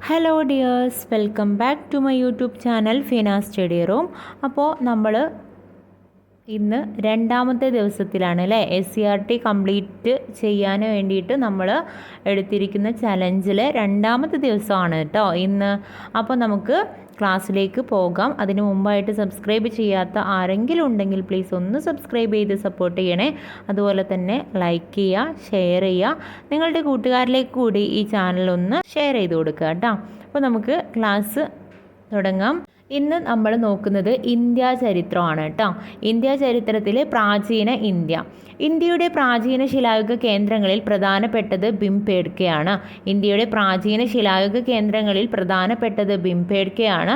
Hello dears, welcome back to my YouTube channel Feena study room. അപ്പോൾ നമ്മൾ ഇന്ന് രണ്ടാമത്തെ ദിവസത്തിലാണ് അല്ലേ, SCERT കംപ്ലീറ്റ് ചെയ്യാൻ വേണ്ടിയിട്ട് നമ്മൾ എടുത്തിരിക്കുന്ന ചലഞ്ചിൽ രണ്ടാമത്തെ ദിവസമാണ് കേട്ടോ ഇന്ന്. അപ്പോൾ നമുക്ക് ക്ലാസ്സിലേക്ക് പോകാം. അതിന് മുമ്പായിട്ട് സബ്സ്ക്രൈബ് ചെയ്യാത്ത ആരെങ്കിലും ഉണ്ടെങ്കിൽ പ്ലീസ് ഒന്ന് സബ്സ്ക്രൈബ് ചെയ്ത് സപ്പോർട്ട് ചെയ്യണേ. അതുപോലെ തന്നെ ലൈക്ക് ചെയ്യുക, ഷെയർ ചെയ്യുക, നിങ്ങളുടെ കൂട്ടുകാരിലേക്ക് കൂടി ഈ ചാനൽ ഒന്ന് ഷെയർ ചെയ്ത് കൊടുക്കുക കേട്ടോ. അപ്പോൾ നമുക്ക് ക്ലാസ് തുടങ്ങാം. ഇന്ന് നമ്മൾ നോക്കുന്നത് ഇന്ത്യ ചരിത്രമാണ് കേട്ടോ. ഇന്ത്യ ചരിത്രത്തിലെ പ്രാചീന ഇന്ത്യയുടെ പ്രാചീന ശിലായുഗ കേന്ദ്രങ്ങളിൽ പ്രധാനപ്പെട്ടത് ഭിംബേട്കയാണ്. ഇന്ത്യയുടെ പ്രാചീന ശിലായുഗ കേന്ദ്രങ്ങളിൽ പ്രധാനപ്പെട്ടത് ഭിംബേട്കയാണ്.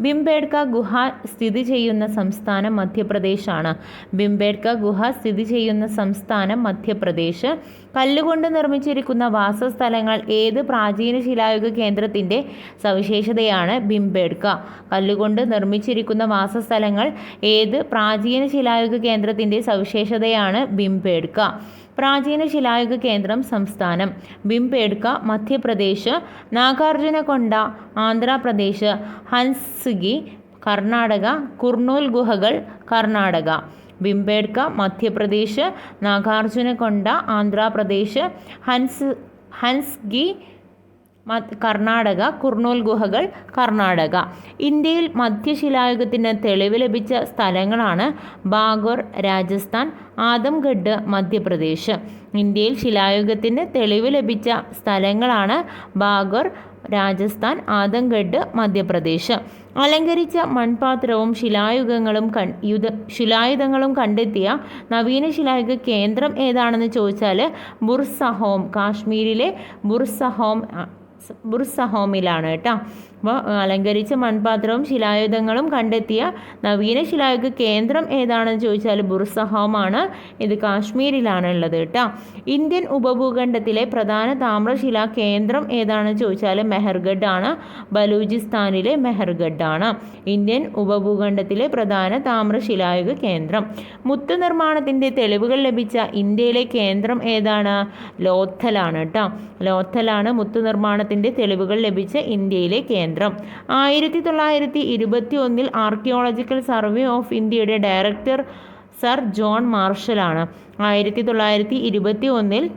ഭിംബേട്ക ഗുഹ സ്ഥിതി ചെയ്യുന്ന സംസ്ഥാനം മധ്യപ്രദേശാണ്. ഭിംബേട്ക ഗുഹ സ്ഥിതി ചെയ്യുന്ന സംസ്ഥാനം മധ്യപ്രദേശ്. കല്ലുകൊണ്ട് നിർമ്മിച്ചിരിക്കുന്ന വാസസ്ഥലങ്ങൾ ഏത് പ്രാചീന ശിലായുഗ കേന്ദ്രത്തിൻ്റെ സവിശേഷതയാണ്? ഭിംബേട്ക. കല്ലുകൊണ്ട് നിർമ്മിച്ചിരിക്കുന്ന വാസസ്ഥലങ്ങൾ ഏത് പ്രാചീന ശിലായുഗ കേന്ദ്രത്തിൻ്റെ സവിശേഷതയാണ്? ഭിംബേട്ക. പ്രാചീന ശിലായുഗ കേന്ദ്രം സംസ്ഥാനം ഭിംബേട്ക മധ്യപ്രദേശ്. നാഗാർജുനകൊണ്ട ആന്ധ്രാപ്രദേശ്. ഹൻസ്ഗി കർണാടക. കുർണൂൽ ഗുഹകൾ കർണാടക. ഭിംബേട്ക മധ്യപ്രദേശ്, നാഗാർജുനകൊണ്ട ആന്ധ്രാപ്രദേശ്, ഹൻസ്ഗി കർണാടക, കുർണൂൽ ഗുഹകൾ കർണാടക. ഇന്ത്യയിൽ മധ്യശിലായുഗത്തിന് തെളിവ് ലഭിച്ച സ്ഥലങ്ങളാണ് ബാഗോർ രാജസ്ഥാൻ, ആദംഗഡ് മധ്യപ്രദേശ്. ഇന്ത്യയിൽ ശിലായുഗത്തിന് തെളിവ് ലഭിച്ച സ്ഥലങ്ങളാണ് ബാഗോർ രാജസ്ഥാൻ, ആദംഗഡ് മധ്യപ്രദേശ്. അലങ്കരിച്ച മൺപാത്രവും ശിലായുധങ്ങളും കണ്ടെത്തിയ നവീന ശിലായുഗ കേന്ദ്രം ഏതാണെന്ന് ചോദിച്ചാൽ ബുർസഹോം, കാശ്മീരിലെ ബുർസഹോമിലാണ് കേട്ടോ. അപ്പോൾ അലങ്കരിച്ച മൺപാത്രവും ശിലായുധങ്ങളും കണ്ടെത്തിയ നവീന ശിലായുഗ കേന്ദ്രം ഏതാണെന്ന് ചോദിച്ചാൽ ബുർസഹോമാണ്. ഇത് കാശ്മീരിലാണ് ഉള്ളത് കേട്ടോ. ഇന്ത്യൻ ഉപഭൂഖണ്ഡത്തിലെ പ്രധാന താമ്രശിലാ കേന്ദ്രം ഏതാണെന്ന് ചോദിച്ചാൽ മെഹർഗഡ് ആണ്. ബലൂചിസ്ഥാനിലെ മെഹർഗഡ് ആണ് ഇന്ത്യൻ ഉപഭൂഖണ്ഡത്തിലെ പ്രധാന താമ്രശിലായുഗ കേന്ദ്രം. മുത്ത് നിർമ്മാണത്തിൻ്റെ തെളിവുകൾ ലഭിച്ച ഇന്ത്യയിലെ കേന്ദ്രം ഏതാണ്? ലോഥലാണ് കേട്ടോ. ലോഥലാണ് മുത്ത് നിർമ്മാണത്തിൻ്റെ തെളിവുകൾ ലഭിച്ച ഇന്ത്യയിലെ കേന്ദ്രം. 1921 ആർക്കിയോളജിക്കൽ സർവേ ഓഫ് ഇന്ത്യയുടെ ഡയറക്ടർ സർ ജോൺ മാർഷലാണ്. 1921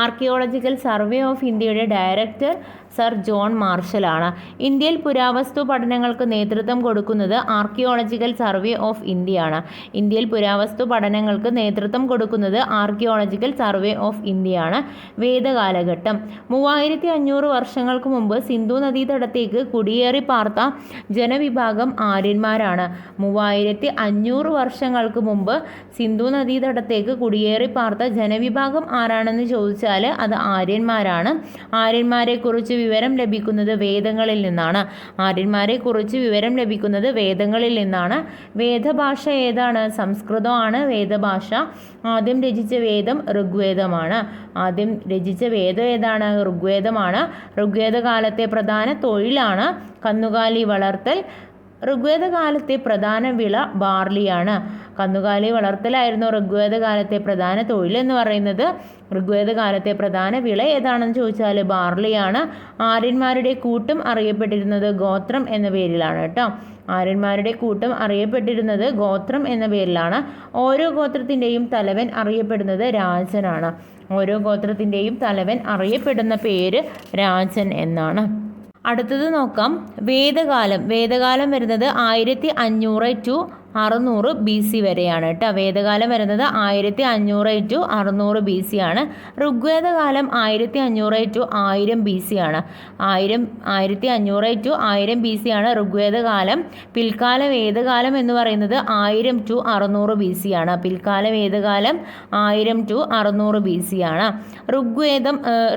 ആർക്കിയോളജിക്കൽ സർവേ ഓഫ് ഇന്ത്യയുടെ ഡയറക്ടർ സർ ജോൺ മാർഷലാണ്. ഇന്ത്യയിൽ പുരാവസ്തു പഠനങ്ങൾക്ക് നേതൃത്വം കൊടുക്കുന്നത് ആർക്കിയോളജിക്കൽ സർവേ ഓഫ് ഇന്ത്യയാണ്. ഇന്ത്യയിൽ പുരാവസ്തു പഠനങ്ങൾക്ക് നേതൃത്വം കൊടുക്കുന്നത് ആർക്കിയോളജിക്കൽ സർവേ ഓഫ് ഇന്ത്യയാണ്. വേദകാലഘട്ടം 3500 വർഷങ്ങൾക്ക് മുമ്പ് സിന്ധു നദീതടത്തേക്ക് കുടിയേറി പാർത്ത ജനവിഭാഗം ആര്യന്മാരാണ്. 3500 വർഷങ്ങൾക്ക് മുമ്പ് സിന്ധു നദീതടത്തേക്ക് കുടിയേറി പാർത്ത ജനവിഭാഗം ആരാണെന്ന് ചോദിച്ചാൽ അത് ആര്യന്മാരാണ്. ആര്യന്മാരെക്കുറിച്ച് വിവരം ലഭിക്കുന്നത് വേദങ്ങളിൽ നിന്നാണ്. വേദഭാഷ ഏതാണ്? സംസ്കൃതമാണ് വേദഭാഷ. ആദ്യം രചിച്ച വേദം ഋഗ്വേദമാണ്. ഋഗ്വേദമാണ്. ഋഗ്വേദകാലത്തെ പ്രധാന തൊഴിലാണ് കന്നുകാലി വളർത്തൽ. ഋഗ്വേദകാലത്തെ പ്രധാന വിള ബാർലിയാണ്. കന്നുകാലി വളർത്തലായിരുന്നു ഋഗ്വേദകാലത്തെ പ്രധാന തൊഴിൽ എന്ന് പറയുന്നത്. ഋഗ്വേദകാലത്തെ പ്രധാന വിള ഏതാണെന്ന് ചോദിച്ചാൽ ബാർലിയാണ്. ആര്യന്മാരുടെ കൂട്ടം അറിയപ്പെട്ടിരുന്നത് ഗോത്രം എന്ന പേരിലാണ് കേട്ടോ. ആര്യന്മാരുടെ കൂട്ടം അറിയപ്പെട്ടിരുന്നത് ഗോത്രം എന്ന പേരിലാണ്. ഓരോ ഗോത്രത്തിൻ്റെയും തലവൻ അറിയപ്പെടുന്നത് രാജനാണ്. ഓരോ ഗോത്രത്തിൻ്റെയും തലവൻ അറിയപ്പെടുന്ന പേര് രാജൻ എന്നാണ്. അടുത്തത് നോക്കാം. വേദകാലം വരുന്നത് 1500 to 600 BC വരെയാണ് കേട്ടോ. വേദകാലം വരുന്നത് 1500 to 600 BC ആണ്. ഋഗ്വേദകാലം 1500 to 1000 BC ആണ്. 1500 to 1000 BC ആണ് ഋഗ്വേദകാലം. പിൽക്കാല വേദകാലം എന്ന് പറയുന്നത് 1000 to 600 BC ആണ്. പിൽക്കാല വേദകാലം 1000 to 600 BC ആണ്.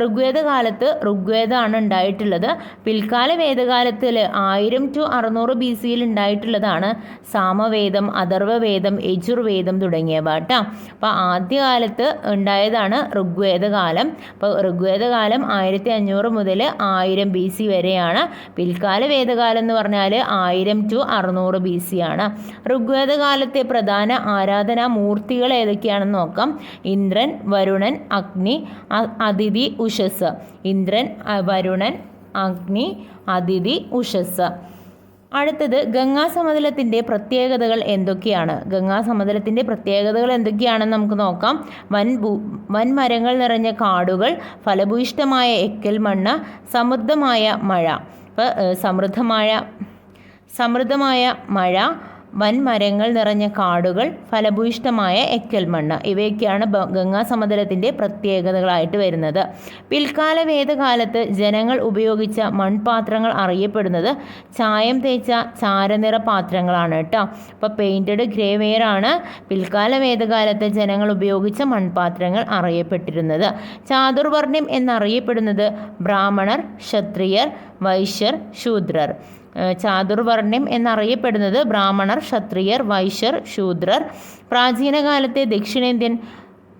ഋഗ്വേദകാലത്ത് ഋഗ്വേദമാണ് ഉണ്ടായിട്ടുള്ളത്. പിൽക്കാല വേദകാലത്തിൽ 1000 to 600 BCയിൽ ഉണ്ടായിട്ടുള്ളതാണ് സാമവേദം, അഥർവവേദം, യജുർവേദം തുടങ്ങിയവ കേട്ടോ. അപ്പോൾ ആദ്യകാലത്ത് ഉണ്ടായതാണ് ഋഗ്വേദകാലം. അപ്പോൾ ഋഗ്വേദകാലം 1500 മുതൽ 1000 BC വരെയാണ്. പിൽക്കാല വേദകാലം എന്ന് പറഞ്ഞാൽ 1000 to 600 BC ആണ്. ഋഗ്വേദകാലത്തെ പ്രധാന ആരാധനാ മൂർത്തികൾ ഏതൊക്കെയാണെന്ന് നോക്കാം. ഇന്ദ്രൻ, വരുണൻ, അഗ്നി, അതിഥി, ഉഷസ്. ഇന്ദ്രൻ, വരുണൻ, അഗ്നി, അതിഥി, ഉഷസ്. അടുത്തത് ഗംഗാസമതലത്തിൻ്റെ പ്രത്യേകതകൾ എന്തൊക്കെയാണ്? ഗംഗാസമതലത്തിൻ്റെ പ്രത്യേകതകൾ എന്തൊക്കെയാണെന്ന് നമുക്ക് നോക്കാം. വൻമരങ്ങൾ നിറഞ്ഞ കാടുകൾ, ഫലഭൂയിഷ്ഠമായ എക്കൽ മണ്ണ്, സമൃദ്ധമായ മഴ. സമൃദ്ധമായ മഴ, വൻമരങ്ങൾ നിറഞ്ഞ കാടുകൾ, ഫലഭൂയിഷ്ഠമായ എക്കൽ മണ്ണ്, ഇവയൊക്കെയാണ് ഗംഗാസമതലത്തിൻ്റെ പ്രത്യേകതകളായിട്ട് വരുന്നത്. പിൽക്കാല വേദകാലത്ത് ജനങ്ങൾ ഉപയോഗിച്ച മൺപാത്രങ്ങൾ അറിയപ്പെടുന്നത് ചായം തേച്ച ചാരനിറ പാത്രങ്ങളാണ് കേട്ടോ. അപ്പോൾ പെയിൻറ്റഡ് ഗ്രേ വെയർ ആണ് പിൽക്കാല വേദകാലത്ത് ജനങ്ങൾ ഉപയോഗിച്ച മൺപാത്രങ്ങൾ അറിയപ്പെട്ടിരുന്നത്. ചാതുർവർണ്ണ്യം എന്നറിയപ്പെടുന്നത് ബ്രാഹ്മണർ, ക്ഷത്രിയർ, വൈശ്യർ, ശൂദ്രർ. ചാതുർവർണ്ണ്യം എന്നറിയപ്പെടുന്നത് ബ്രാഹ്മണർ, ക്ഷത്രിയർ, വൈശ്യർ, ശൂദ്രർ. പ്രാചീനകാലത്തെ ദക്ഷിണേന്ത്യൻ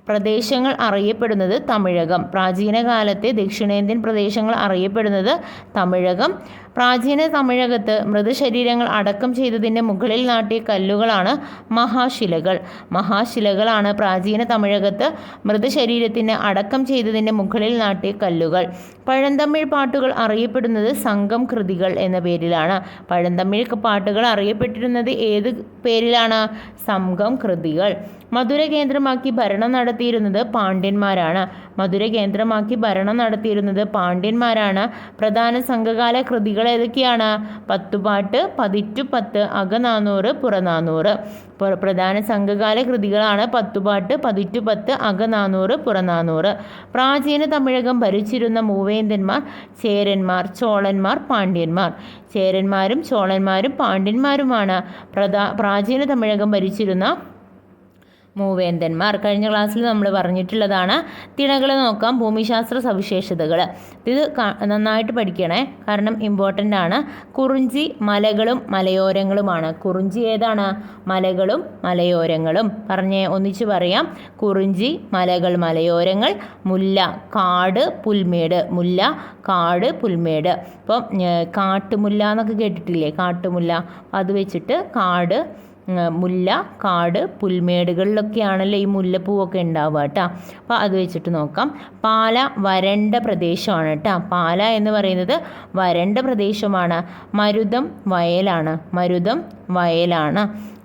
പ്രദേശങ്ങൾ അറിയപ്പെടുന്നത് തമിഴകം. പ്രാചീനകാലത്തെ ദക്ഷിണേന്ത്യൻ പ്രദേശങ്ങൾ അറിയപ്പെടുന്നത് തമിഴകം. പ്രാചീന തമിഴകത്ത് മൃതശരീരങ്ങൾ അടക്കം ചെയ്തതിൻ്റെ മുകളിൽ നാട്ടിയ കല്ലുകളാണ് മഹാശിലകൾ. മഹാശിലകളാണ് പ്രാചീന തമിഴകത്ത് മൃതശരീരത്തിന് അടക്കം ചെയ്തതിൻ്റെ മുകളിൽ നാട്ടിയ കല്ലുകൾ. പഴന്തമിഴ് പാട്ടുകൾ അറിയപ്പെടുന്നത് സംഘം കൃതികൾ എന്ന പേരിലാണ്. പഴന്തമിഴ് പാട്ടുകൾ അറിയപ്പെട്ടിരുന്നത് ഏത് പേരിലാണ്? സംഘം കൃതികൾ. മധുര കേന്ദ്രമാക്കി ഭരണം നടത്തിയിരുന്നത് പാണ്ഡ്യന്മാരാണ്. മധുര കേന്ദ്രമാക്കി ഭരണം നടത്തിയിരുന്നത് പാണ്ഡ്യന്മാരാണ്. പ്രധാന സംഘകാല കൃതികൾ ഏതൊക്കെയാണ്? പത്തുപാട്ട്, പതിറ്റുപത്ത്, അകനാനൂറ്, പുറനാനൂറ്. പ്രധാന സംഘകാല കൃതികളാണ് പത്തുപാട്ട്, പതിറ്റുപത്ത്, അകനാനൂറ്, പുറനാനൂറ്. പ്രാചീന തമിഴകം ഭരിച്ചിരുന്ന മൂവേന്ദന്മാർ ചേരന്മാർ, ചോളന്മാർ, പാണ്ഡ്യന്മാർ. ചേരന്മാരും ചോളന്മാരും പാണ്ഡ്യന്മാരുമാണ് പ്രാചീന തമിഴകം ഭരിച്ചിരുന്ന മൂവേന്ദന്മാർ. കഴിഞ്ഞ ക്ലാസ്സിൽ നമ്മൾ പറഞ്ഞിട്ടുള്ളതാണ്. തിണകൾ നോക്കാം. ഭൂമിശാസ്ത്ര സവിശേഷതകൾ. ഇത് നന്നായിട്ട് പഠിക്കണേ, കാരണം ഇമ്പോർട്ടൻ്റ് ആണ്. കുറിഞ്ചി മലകളും മലയോരങ്ങളുമാണ്. കുറിഞ്ചി ഏതാണ്? മലകളും മലയോരങ്ങളും. ഒന്നിച്ച് പറയാം. കുറിഞ്ചി മലകൾ, മലയോരങ്ങൾ. മുല്ല കാട്, പുൽമേട്. മുല്ല കാട്, പുൽമേട്. അപ്പം കാട്ടുമുല്ല എന്നൊക്കെ കേട്ടിട്ടില്ലേ? കാട്ടുമുല്ല. അത് വെച്ചിട്ട് കാട്, മുല്ല, കാട്, പുൽമേടുകളിലൊക്കെയാണല്ലോ ഈ മുല്ലപ്പൂവൊക്കെ ഉണ്ടാവുക കേട്ടോ. അപ്പോൾ അത് വെച്ചിട്ട് നോക്കാം. പാല വരണ്ട പ്രദേശമാണ് കേട്ടോ. പാല എന്ന് പറയുന്നത് വരണ്ട പ്രദേശമാണ്. മരുതം വയലാണ്. മരുതം വയലാണ്.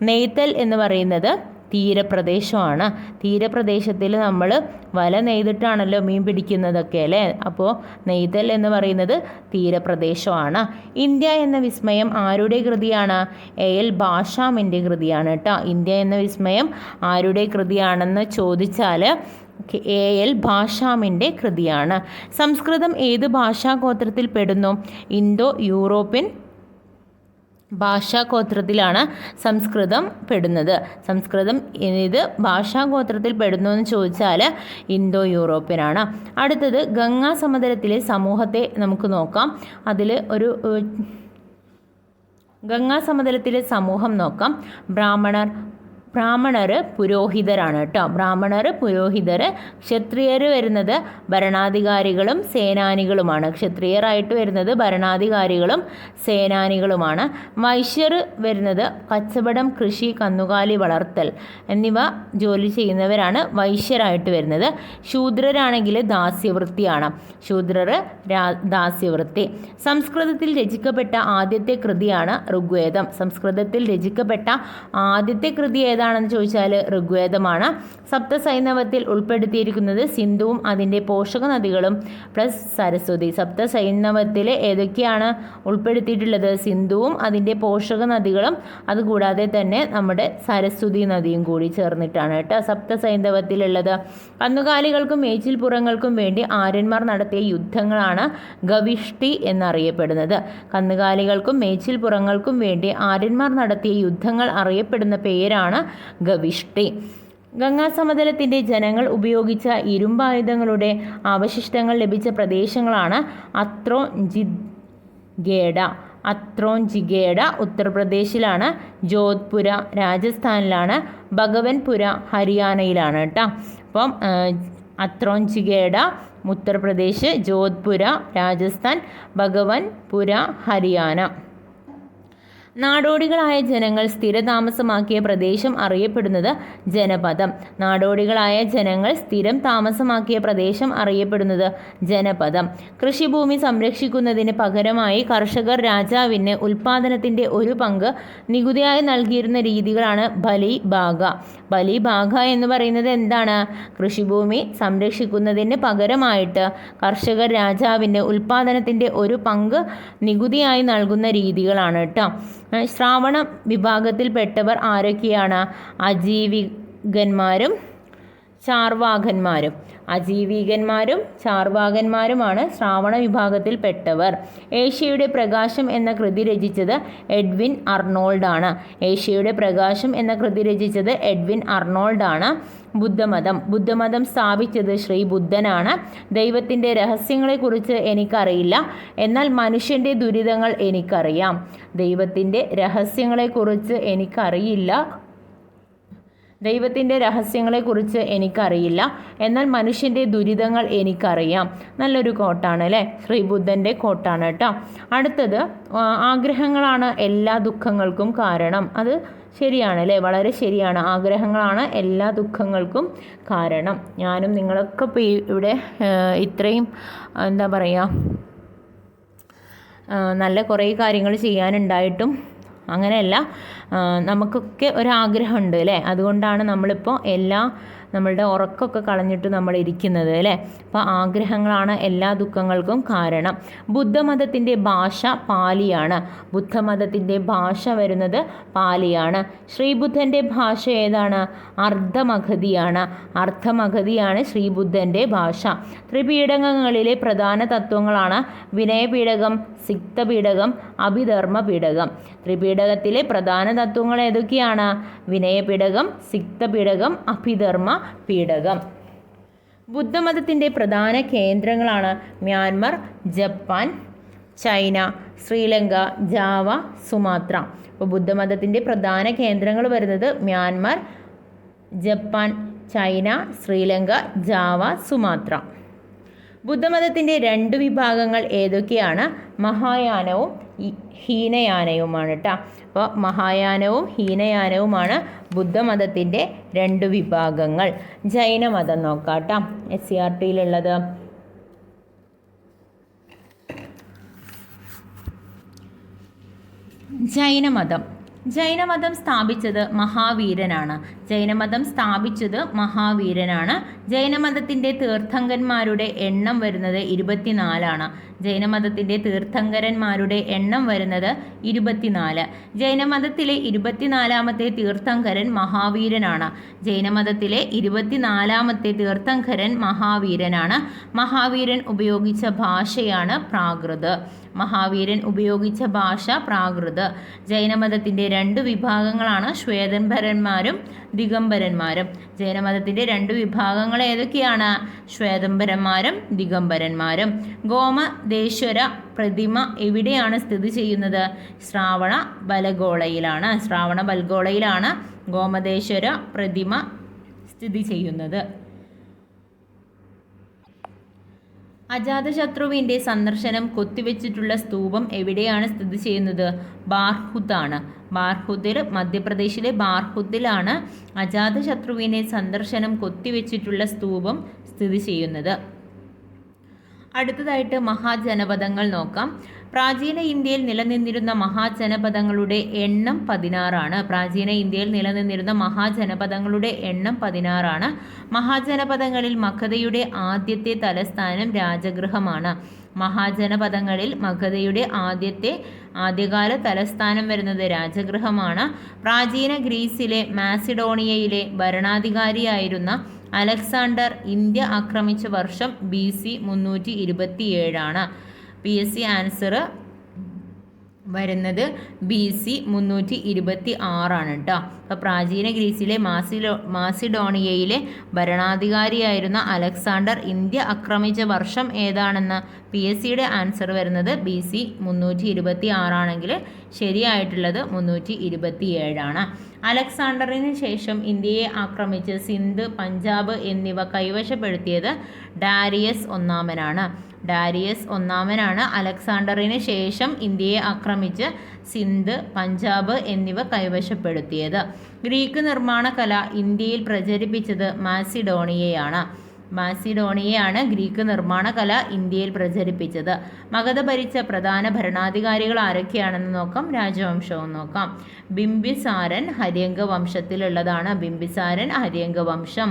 നെയ്ത്തൽ എന്ന് പറയുന്നത് തീരപ്രദേശമാണ്. തീരപ്രദേശത്തിൽ നമ്മൾ വല നെയ്തിട്ടാണല്ലോ മീൻ പിടിക്കുന്നതൊക്കെ അല്ലേ. അപ്പോൾ നെയ്തൽ എന്ന് പറയുന്നത് തീരപ്രദേശമാണ്. ഇന്ത്യ എന്ന വിസ്മയം ആരുടെ കൃതിയാണ്? എൽ ഭാഷാമിൻ്റെ കൃതിയാണ് കേട്ടോ. ഇന്ത്യ എന്ന വിസ്മയം ആരുടെ കൃതിയാണെന്ന് ചോദിച്ചാൽ എൽ ഭാഷാമിൻ്റെ കൃതിയാണ്. സംസ്കൃതം ഏത് ഭാഷാഗോത്രത്തിൽ പെടുന്നു? ഇന്തോ യൂറോപ്യൻ ഭാഷാഗോത്രത്തിലാണ് സംസ്കൃതം പെടുന്നത്. സംസ്കൃതം ഇത് ഭാഷാഗോത്രത്തിൽ പെടുന്നു എന്ന് ചോദിച്ചാൽ ഇന്തോ യൂറോപ്യനാണ്. അടുത്തത് ഗംഗാസമതലത്തിലെ സമൂഹത്തെ നമുക്ക് നോക്കാം. അതിൽ ഒരു ഗംഗാസമതലത്തിലെ സമൂഹം നോക്കാം. ബ്രാഹ്മണർ പുരോഹിതരാണ് കേട്ടോ. ബ്രാഹ്മണർ പുരോഹിതർ. ക്ഷത്രിയർ വരുന്നത് ഭരണാധികാരികളും സേനാനികളുമാണ്. ക്ഷത്രിയരായിട്ട് വരുന്നത് ഭരണാധികാരികളും സേനാനികളുമാണ്. വൈശ്യർ വരുന്നത് കച്ചവടം, കൃഷി, കന്നുകാലി വളർത്തൽ എന്നിവ ജോലി ചെയ്യുന്നവരാണ് വൈശ്യരായിട്ട് വരുന്നത്. ശൂദ്രരാണെങ്കിൽ ദാസ്യവൃത്തിയാണ്. ശൂദ്രർ ദാസ്യവൃത്തി. സംസ്കൃതത്തിൽ രചിക്കപ്പെട്ട ആദ്യത്തെ കൃതിയാണ് ഋഗ്വേദം. സംസ്കൃതത്തിൽ രചിക്കപ്പെട്ട ആദ്യത്തെ കൃതി ഏതാണെന്ന് ചോദിച്ചാൽ ഋഗ്വേദമാണ്. സപ്തസൈനവത്തിൽ ഉൾപ്പെടുത്തിയിരിക്കുന്നത് സിന്ധുവും അതിൻ്റെ പോഷക നദികളും പ്ലസ് സരസ്വതി. സപ്തസൈനവത്തിൽ ഏതൊക്കെയാണ് ഉൾപ്പെടുത്തിയിട്ടുള്ളത്? സിന്ധുവും അതിൻ്റെ പോഷക നദികളും, അതുകൂടാതെ തന്നെ നമ്മുടെ സരസ്വതി നദിയും കൂടി ചേർന്നിട്ടാണ് കേട്ടോ സപ്തസൈനവത്തിലുള്ളത്. കന്നുകാലികൾക്കും മേച്ചിൽപ്പുറങ്ങൾക്കും വേണ്ടി ആര്യന്മാർ നടത്തിയ യുദ്ധങ്ങളാണ് ഗവിഷ്ടി എന്നറിയപ്പെടുന്നത്. കന്നുകാലികൾക്കും മേച്ചിൽപ്പുറങ്ങൾക്കും വേണ്ടി ആര്യന്മാർ നടത്തിയ യുദ്ധങ്ങൾ അറിയപ്പെടുന്ന പേരാണ് ഗവിഷ്ടി. ഗംഗാസമതലത്തിൻ്റെ ജനങ്ങൾ ഉപയോഗിച്ച ഇരുമ്പായുധങ്ങളുടെ അവശിഷ്ടങ്ങൾ ലഭിച്ച പ്രദേശങ്ങളാണ് അത്രോഞ്ചിഗേഡ ഉത്തർപ്രദേശിലാണ്. ജോധ്പുര രാജസ്ഥാനിലാണ്. ഭഗവൻപുര ഹരിയാനയിലാണ് കേട്ടോ. അപ്പം അത്രോഞ്ചിഗേഡ ഉത്തർപ്രദേശ്, ജോധ്പുര രാജസ്ഥാൻ, ഭഗവൻപുര ഹരിയാന. നാടോടികളായ ജനങ്ങൾ സ്ഥിരതാമസമാക്കിയ പ്രദേശം അറിയപ്പെടുന്നത് ജനപദം. നാടോടികളായ ജനങ്ങൾ സ്ഥിരം താമസമാക്കിയ പ്രദേശം അറിയപ്പെടുന്നത് ജനപദം. കൃഷിഭൂമി സംരക്ഷിക്കുന്നതിന് പകരമായി കർഷകർ രാജാവിന് ഉൽപാദനത്തിൻ്റെ ഒരു പങ്ക് നികുതിയായി നൽകിയിരുന്ന രീതികളാണ് ബലിഭാഗ. ബലിഭാഗ എന്ന് പറയുന്നത് എന്താണ്? കൃഷിഭൂമി സംരക്ഷിക്കുന്നതിന് പകരമായിട്ട് കർഷകർ രാജാവിന് ഉൽപാദനത്തിൻ്റെ ഒരു പങ്ക് നികുതിയായി നൽകുന്ന രീതികളാണ് കേട്ടോ. ശ്രാവണ വിഭാഗത്തിൽപ്പെട്ടവർ ആരൊക്കെയാണ്? അജീവികന്മാരും ചാർവാകന്മാരും. അജീവികന്മാരും ചാർവാകന്മാരുമാണ് ശ്രാവണ വിഭാഗത്തിൽപ്പെട്ടവർ. ഏഷ്യയുടെ പ്രകാശം എന്ന കൃതി രചിച്ചത് എഡ്വിൻ അർണോൾഡാണ്. ഏഷ്യയുടെ പ്രകാശം എന്ന കൃതി രചിച്ചത് എഡ്വിൻ അർണോൾഡാണ്. ബുദ്ധമതം സ്ഥാപിച്ചത് ശ്രീ ബുദ്ധനാണ്. ദൈവത്തിൻ്റെ രഹസ്യങ്ങളെക്കുറിച്ച് എനിക്കറിയില്ല, എന്നാൽ മനുഷ്യൻ്റെ ദുരിതങ്ങൾ എനിക്കറിയാം. ദൈവത്തിൻ്റെ രഹസ്യങ്ങളെക്കുറിച്ച് എനിക്കറിയില്ല, എന്നാൽ മനുഷ്യൻ്റെ ദുരിതങ്ങൾ എനിക്കറിയാം. നല്ലൊരു കോട്ടാണ് അല്ലേ? ശ്രീബുദ്ധൻ്റെ കോട്ടാണ് കേട്ടോ. അടുത്തത്, ആഗ്രഹങ്ങളാണ് എല്ലാ ദുഃഖങ്ങൾക്കും കാരണം. അത് ശരിയാണ് അല്ലേ? വളരെ ശരിയാണ്. ആഗ്രഹങ്ങളാണ് എല്ലാ ദുഃഖങ്ങൾക്കും കാരണം. ഞാനും നിങ്ങളൊക്കെ ഇപ്പോൾ ഇവിടെ ഇത്രയും എന്താ പറയുക, നല്ല കുറേ കാര്യങ്ങൾ ചെയ്യാനുണ്ടായിട്ടും അങ്ങനെയല്ല, നമുക്കൊക്കെ ഒരാഗ്രഹമുണ്ട് അല്ലേ? അതുകൊണ്ടാണ് നമ്മളിപ്പോൾ നമ്മളുടെ ഉറക്കമൊക്കെ കളഞ്ഞിട്ട് നമ്മൾ ഇരിക്കുന്നത് അല്ലേ? അപ്പോൾ ആഗ്രഹങ്ങളാണ് എല്ലാ ദുഃഖങ്ങൾക്കും കാരണം. ബുദ്ധമതത്തിൻ്റെ ഭാഷ പാലിയാണ്. ബുദ്ധമതത്തിൻ്റെ ഭാഷ വരുന്നത് പാലിയാണ്. ശ്രീബുദ്ധൻ്റെ ഭാഷ ഏതാണ്? അർദ്ധമഗധിയാണ്. അർദ്ധമഗധിയാണ് ശ്രീബുദ്ധൻ്റെ ഭാഷ. ത്രിപീഠകങ്ങളിലെ പ്രധാന തത്വങ്ങളാണ് വിനയപീഠകം, സിക്തപീഠകം, അഭിധർമ്മപീഠകം. ത്രിപീഠകത്തിലെ പ്രധാന തത്വങ്ങൾ ഏതൊക്കെയാണ്? വിനയപീഠകം, സിക്തപീഠകം, അഭിധർമ്മ പീഠകം. ബുദ്ധമതത്തിൻ്റെ പ്രധാന കേന്ദ്രങ്ങളാണ് Myanmar, Japan, China, Sri Lanka, Java, Sumatra. അപ്പോൾ ബുദ്ധമതത്തിൻ്റെ പ്രധാന കേന്ദ്രങ്ങൾ വരുന്നത് Myanmar, Japan, China, Sri Lanka, Java, Sumatra. ബുദ്ധമതത്തിൻ്റെ 2 വിഭാഗങ്ങൾ ഏതൊക്കെയാണ്? മഹായാനവും ഹീനയാനയുമാണ് കേട്ടോ. അപ്പോൾ മഹായാനവും ഹീനയാനവുമാണ് ബുദ്ധമതത്തിൻ്റെ 2 വിഭാഗങ്ങൾ. ജൈനമതം നോക്കാം കേട്ടോ. SCRTയിലുള്ളത് ജൈനമതം സ്ഥാപിച്ചത് മഹാവീരനാണ്. ജൈനമതത്തിൻ്റെ തീർത്ഥങ്കരന്മാരുടെ എണ്ണം വരുന്നത് 24ആണ്. ജൈനമതത്തിലെ 24ാമത്തെ തീർത്ഥങ്കരൻ മഹാവീരനാണ്. മഹാവീരൻ ഉപയോഗിച്ച ഭാഷയാണ് പ്രാകൃത്. ജൈനമതത്തിൻ്റെ 2 വിഭാഗങ്ങളാണ് ശ്വേതംബരന്മാരും ദിഗംബരന്മാരും. ജൈനമതത്തിൻ്റെ 2 വിഭാഗങ്ങൾ ഏതൊക്കെയാണ്? ശ്വേതംബരന്മാരും ദിഗംബരന്മാരും. ഗോമതേശ്വര പ്രതിമ എവിടെയാണ് സ്ഥിതി ചെയ്യുന്നത്? ശ്രാവണബൽഗോളയിലാണ് ഗോമതേശ്വര പ്രതിമ സ്ഥിതി ചെയ്യുന്നത്. അജാതശത്രുവിൻ്റെ സന്ദർശനം കൊത്തിവെച്ചിട്ടുള്ള സ്തൂപം എവിടെയാണ് സ്ഥിതി ചെയ്യുന്നത്? മധ്യപ്രദേശിലെ ബാർഹുദിലാണ് അജാതശത്രുവിൻ്റെ സന്ദർശനം കൊത്തിവെച്ചിട്ടുള്ള സ്തൂപം സ്ഥിതി ചെയ്യുന്നത്. അടുത്തതായിട്ട് മഹാജനപദങ്ങൾ നോക്കാം. പ്രാചീന ഇന്ത്യയിൽ നിലനിന്നിരുന്ന മഹാജനപദങ്ങളുടെ എണ്ണം 16ആണ്. മഹാജനപദങ്ങളിൽ മഗധയുടെ ആദ്യത്തെ തലസ്ഥാനം രാജഗൃഹമാണ്. ആദ്യകാല തലസ്ഥാനം വരുന്നത് രാജഗൃഹമാണ്. പ്രാചീന ഗ്രീസിലെ മാസിഡോണിയയിലെ ഭരണാധികാരിയായിരുന്ന അലക്സാണ്ടർ ഇന്ത്യ ആക്രമിച്ച വർഷം BC 327ആണ്. PSC ആൻസർ വരുന്നത് BC 326 കേട്ടോ. അപ്പോൾ പ്രാചീന ഗ്രീസിലെ മാസിഡോണിയയിലെ ഭരണാധികാരിയായിരുന്ന അലക്സാണ്ടർ ഇന്ത്യ ആക്രമിച്ച വർഷം ഏതാണെന്ന് PSCയുടെ ആൻസർ വരുന്നത് BC 326 ആണെങ്കിൽ ശരിയായിട്ടുള്ളത് 327ആണ്. അലക്സാണ്ടറിന് ശേഷം ഇന്ത്യയെ ആക്രമിച്ച് സിന്ധ്, പഞ്ചാബ് എന്നിവ കൈവശപ്പെടുത്തിയത് ഡാരിയസ് ഒന്നാമനാണ്. ഡാരിയസ് ഒന്നാമനാണ് അലക്സാണ്ടറിന് ശേഷം ഇന്ത്യയെ ആക്രമിച്ച് സിന്ധ്, പഞ്ചാബ് എന്നിവ കൈവശപ്പെടുത്തിയത്. ഗ്രീക്ക് നിർമ്മാണ കല ഇന്ത്യയിൽ പ്രചരിപ്പിച്ചത് മാസിഡോണിയയാണ് ഗ്രീക്ക് നിർമ്മാണ കല ഇന്ത്യയിൽ പ്രചരിപ്പിച്ചത്. മഗധ ഭരിച്ച പ്രധാന ഭരണാധികാരികൾ ആരൊക്കെയാണെന്ന് നോക്കാം. രാജവംശവും നോക്കാം. ബിംബിസാരൻ ഹര്യങ്ക വംശത്തിലുള്ളതാണ്. ബിംബിസാരൻ ഹര്യങ്ക വംശം.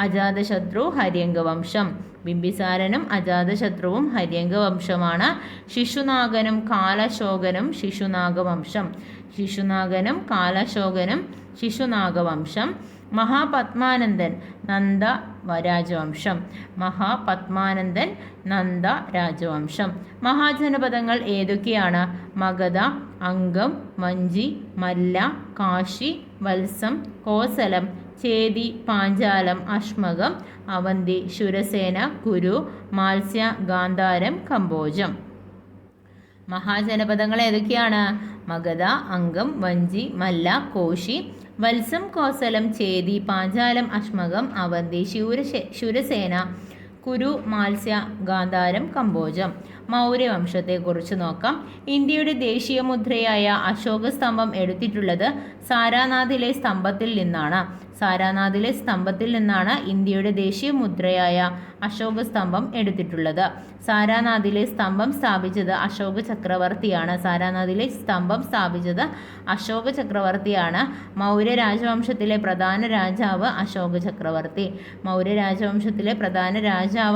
അജാതശത്രു ഹര്യങ്ക വംശം. ബിംബിസാരനും അജാതശത്രുവും ഹര്യങ്ക വംശമാണ്. ശിശുനാഗനും കാലശോകനും ശിശുനാഗവംശം. ശിശുനാഗനും കാലശോകനും ശിശുനാഗവംശം. മഹാപത്മാനന്ദൻ നന്ദ രാജവംശം. മഹാപത്മാനന്ദൻ നന്ദ രാജവംശം. മഹാജനപദങ്ങൾ ഏതൊക്കെയാണ്? മഗധ, അംഗം, വഞ്ചി, മല്ല, കാശി, വത്സം, കോസലം, ചേതി, പാഞ്ചാലം, അശ്മകം, അവന്തി, ശൂരസേന, കുരു, മാത്സ്യ, ഗാന്ധാരം, കമ്പോജം. മഹാജനപദങ്ങൾ ഏതൊക്കെയാണ്? മഗധ, അംഗം, വഞ്ചി, മല്ല, കോശി, വത്സം, കോസലം, ചേതി, പാഞ്ചാലം, അശ്മകം, അവന്തി, ശൂരസേന, കുരു, മാത്സ്യ, ഗാന്ധാരം, കമ്പോജം. മൗര്യവംശത്തെക്കുറിച്ച് നോക്കാം. ഇന്ത്യയുടെ ദേശീയ മുദ്രയായ അശോക സ്തംഭം എടുത്തിട്ടുള്ളത് സാരാനാഥിലെ സ്തംഭത്തിൽ നിന്നാണ് ഇന്ത്യയുടെ ദേശീയ മുദ്രയായ അശോക സ്തംഭം എടുത്തിട്ടുള്ളത്. സാരാനാഥിലെ സ്തംഭം സ്ഥാപിച്ചത് അശോക ചക്രവർത്തിയാണ്. മൗര്യ രാജവംശത്തിലെ പ്രധാന രാജാവ് അശോക ചക്രവർത്തി.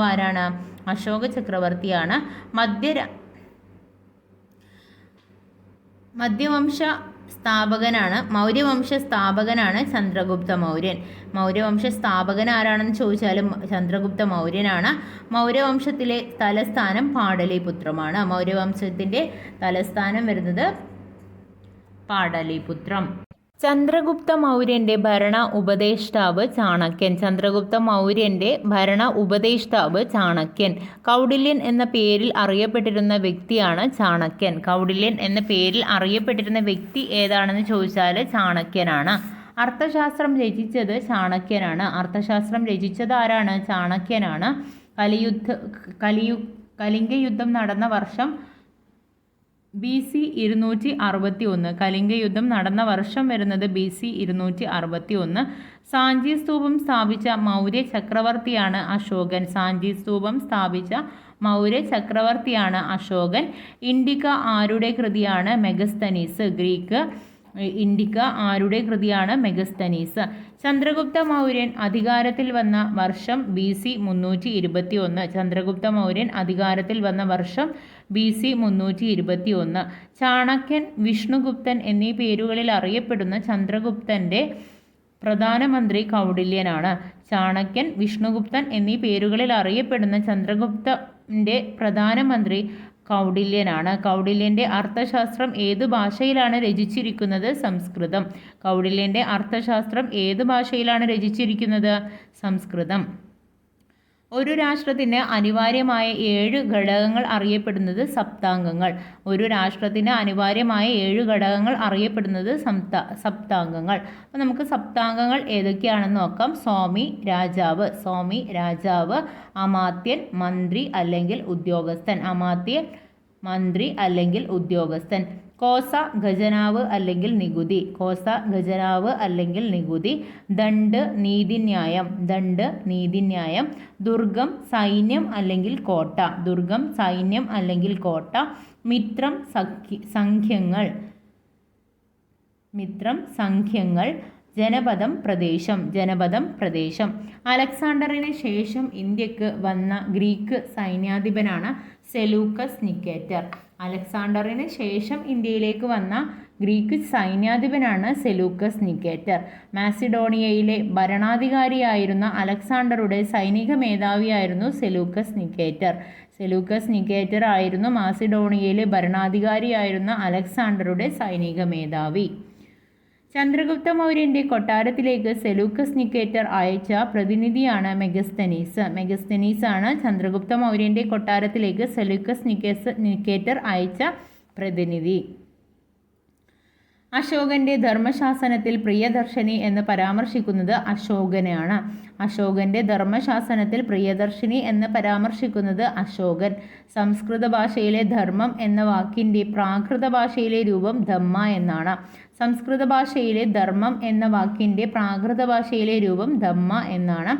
ആരാണ്? അശോക ചക്രവർത്തിയാണ്. മൗര്യവംശ സ്ഥാപകനാണ് ചന്ദ്രഗുപ്ത മൗര്യൻ. മൗര്യവംശ സ്ഥാപകൻ ആരാണെന്ന് ചോദിച്ചാലും ചന്ദ്രഗുപ്ത മൗര്യനാണ്. മൗര്യവംശത്തിലെ തലസ്ഥാനം പാടലിപുത്രമാണ്. മൗര്യവംശത്തിൻ്റെ തലസ്ഥാനം വരുന്നത് പാടലിപുത്രം. ചന്ദ്രഗുപ്ത മൗര്യൻ്റെ ഭരണ ഉപദേഷ്ടാവ് ചാണക്യൻ. കൗടില്യൻ എന്ന പേരിൽ അറിയപ്പെട്ടിരുന്ന വ്യക്തിയാണ് വ്യക്തി ഏതാണെന്ന് ചോദിച്ചാൽ ചാണക്യനാണ്. അർത്ഥശാസ്ത്രം രചിച്ചത് ചാണക്യനാണ്. അർത്ഥശാസ്ത്രം രചിച്ചത് ആരാണ്? ചാണക്യനാണ്. കലിംഗ യുദ്ധം നടന്ന വർഷം BC 261. കലിംഗ യുദ്ധം നടന്ന വർഷം വരുന്നത് BC 261. സാഞ്ചി സ്തൂപം സ്ഥാപിച്ച മൗര്യ ചക്രവർത്തിയാണ് അശോകൻ. ഇൻഡിക്ക ആരുടെ കൃതിയാണ്? മെഗസ്തനീസ്. ഗ്രീക്ക് ഇൻഡിക്ക ആരുടെ കൃതിയാണ്? മെഗസ്തനീസ്. ചന്ദ്രഗുപ്ത മൗര്യൻ അധികാരത്തിൽ വന്ന വർഷം BC 321. ചാണക്യൻ, വിഷ്ണുഗുപ്തൻ എന്നീ പേരുകളിൽ അറിയപ്പെടുന്ന ചന്ദ്രഗുപ്തൻ്റെ പ്രധാനമന്ത്രി കൗടില്യനാണ്. പ്രധാനമന്ത്രി കൗടില്യനാണ്. കൗടില്യൻ്റെ അർത്ഥശാസ്ത്രം ഏത് ഭാഷയിലാണ് രചിച്ചിരിക്കുന്നത്? സംസ്കൃതം. ഒരു രാഷ്ട്രത്തിന് അനിവാര്യമായ 7 ഘടകങ്ങൾ അറിയപ്പെടുന്നത് സപ്താംഗങ്ങൾ. അപ്പോൾ നമുക്ക് സപ്താംഗങ്ങൾ ഏതൊക്കെയാണെന്ന് നോക്കാം. സ്വാമി രാജാവ്, അമാത്യൻ, മന്ത്രി അല്ലെങ്കിൽ ഉദ്യോഗസ്ഥൻ, കോസ ഖജനാവ് അല്ലെങ്കിൽ നികുതി, ദണ്ഡ് നീതിന്യായം, ദുർഗം സൈന്യം അല്ലെങ്കിൽ കോട്ട, മിത്രം സംഖ്യങ്ങൾ, ജനപദം പ്രദേശം. അലക്സാണ്ടറിന് ശേഷം ഇന്ത്യക്ക് വന്ന ഗ്രീക്ക് സൈന്യാധിപനാണ് സെലൂക്കസ് നിക്കേറ്റർ. അലക്സാണ്ടറിന് ശേഷം ഇന്ത്യയിലേക്ക് വന്ന ഗ്രീക്ക് സൈന്യാധിപനാണ് സെലൂക്കസ് നിക്കേറ്റർ. മാസിഡോണിയയിലെ ഭരണാധികാരിയായിരുന്ന അലക്സാണ്ടറുടെ സൈനിക മേധാവിയായിരുന്നു സെലൂക്കസ് നിക്കേറ്റർ ആയിരുന്നു മാസിഡോണിയയിലെ ഭരണാധികാരിയായിരുന്ന അലക്സാണ്ടറുടെ സൈനിക മേധാവി. ചന്ദ്രഗുപ്ത മൗര്യൻ്റെ കൊട്ടാരത്തിലേക്ക് സെലൂക്കസ് നിക്കേറ്റർ അയച്ച പ്രതിനിധിയാണ് മെഗസ്തനീസ് ആണ് ചന്ദ്രഗുപ്ത മൗര്യൻ്റെ കൊട്ടാരത്തിലേക്ക് സെലൂക്കസ് നിക്കേറ്റർ അയച്ച പ്രതിനിധി. അശോകന്റെ ധർമ്മശാസനത്തിൽ പ്രിയദർശിനി എന്ന് പരാമർശിക്കുന്നത് അശോകനെയാണ്. അശോകന്റെ ധർമ്മശാസനത്തിൽ പ്രിയദർശിനി എന്ന് പരാമർശിക്കുന്നത് അശോകൻ. സംസ്കൃത ഭാഷയിലെ ധർമ്മം എന്ന വാക്കിൻ്റെ പ്രാകൃത ഭാഷയിലെ രൂപം ധമ്മ എന്നാണ്. സംസ്കൃത ഭാഷയിലെ ധർമ്മം എന്ന വാക്കിൻ്റെ പ്രാകൃത ഭാഷയിലെ രൂപം ധമ്മ എന്നാണ്.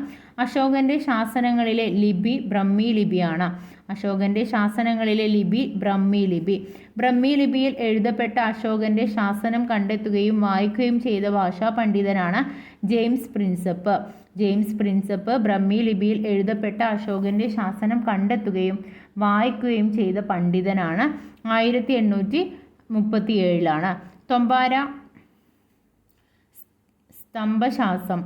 അശോകന്റെ ശാസനങ്ങളിലെ ലിപി ബ്രഹ്മി ലിപിയാണ്. അശോകന്റെ ശാസനങ്ങളിലെ ലിപി ബ്രഹ്മി ലിപി. ബ്രഹ്മി ലിപിയിൽ എഴുതപ്പെട്ട അശോകന്റെ ശാസനം കണ്ടെത്തുകയും വായിക്കുകയും ചെയ്ത ഭാഷാ പണ്ഡിതനാണ് James Prinsep. James Prinsep brahmi ലിപിയിൽ എഴുതപ്പെട്ട അശോകന്റെ ശാസനം കണ്ടെത്തുകയും വായിക്കുകയും ചെയ്ത പണ്ഡിതനാണ്. 1837 തൊമ്പാര സ്തംഭശാസം.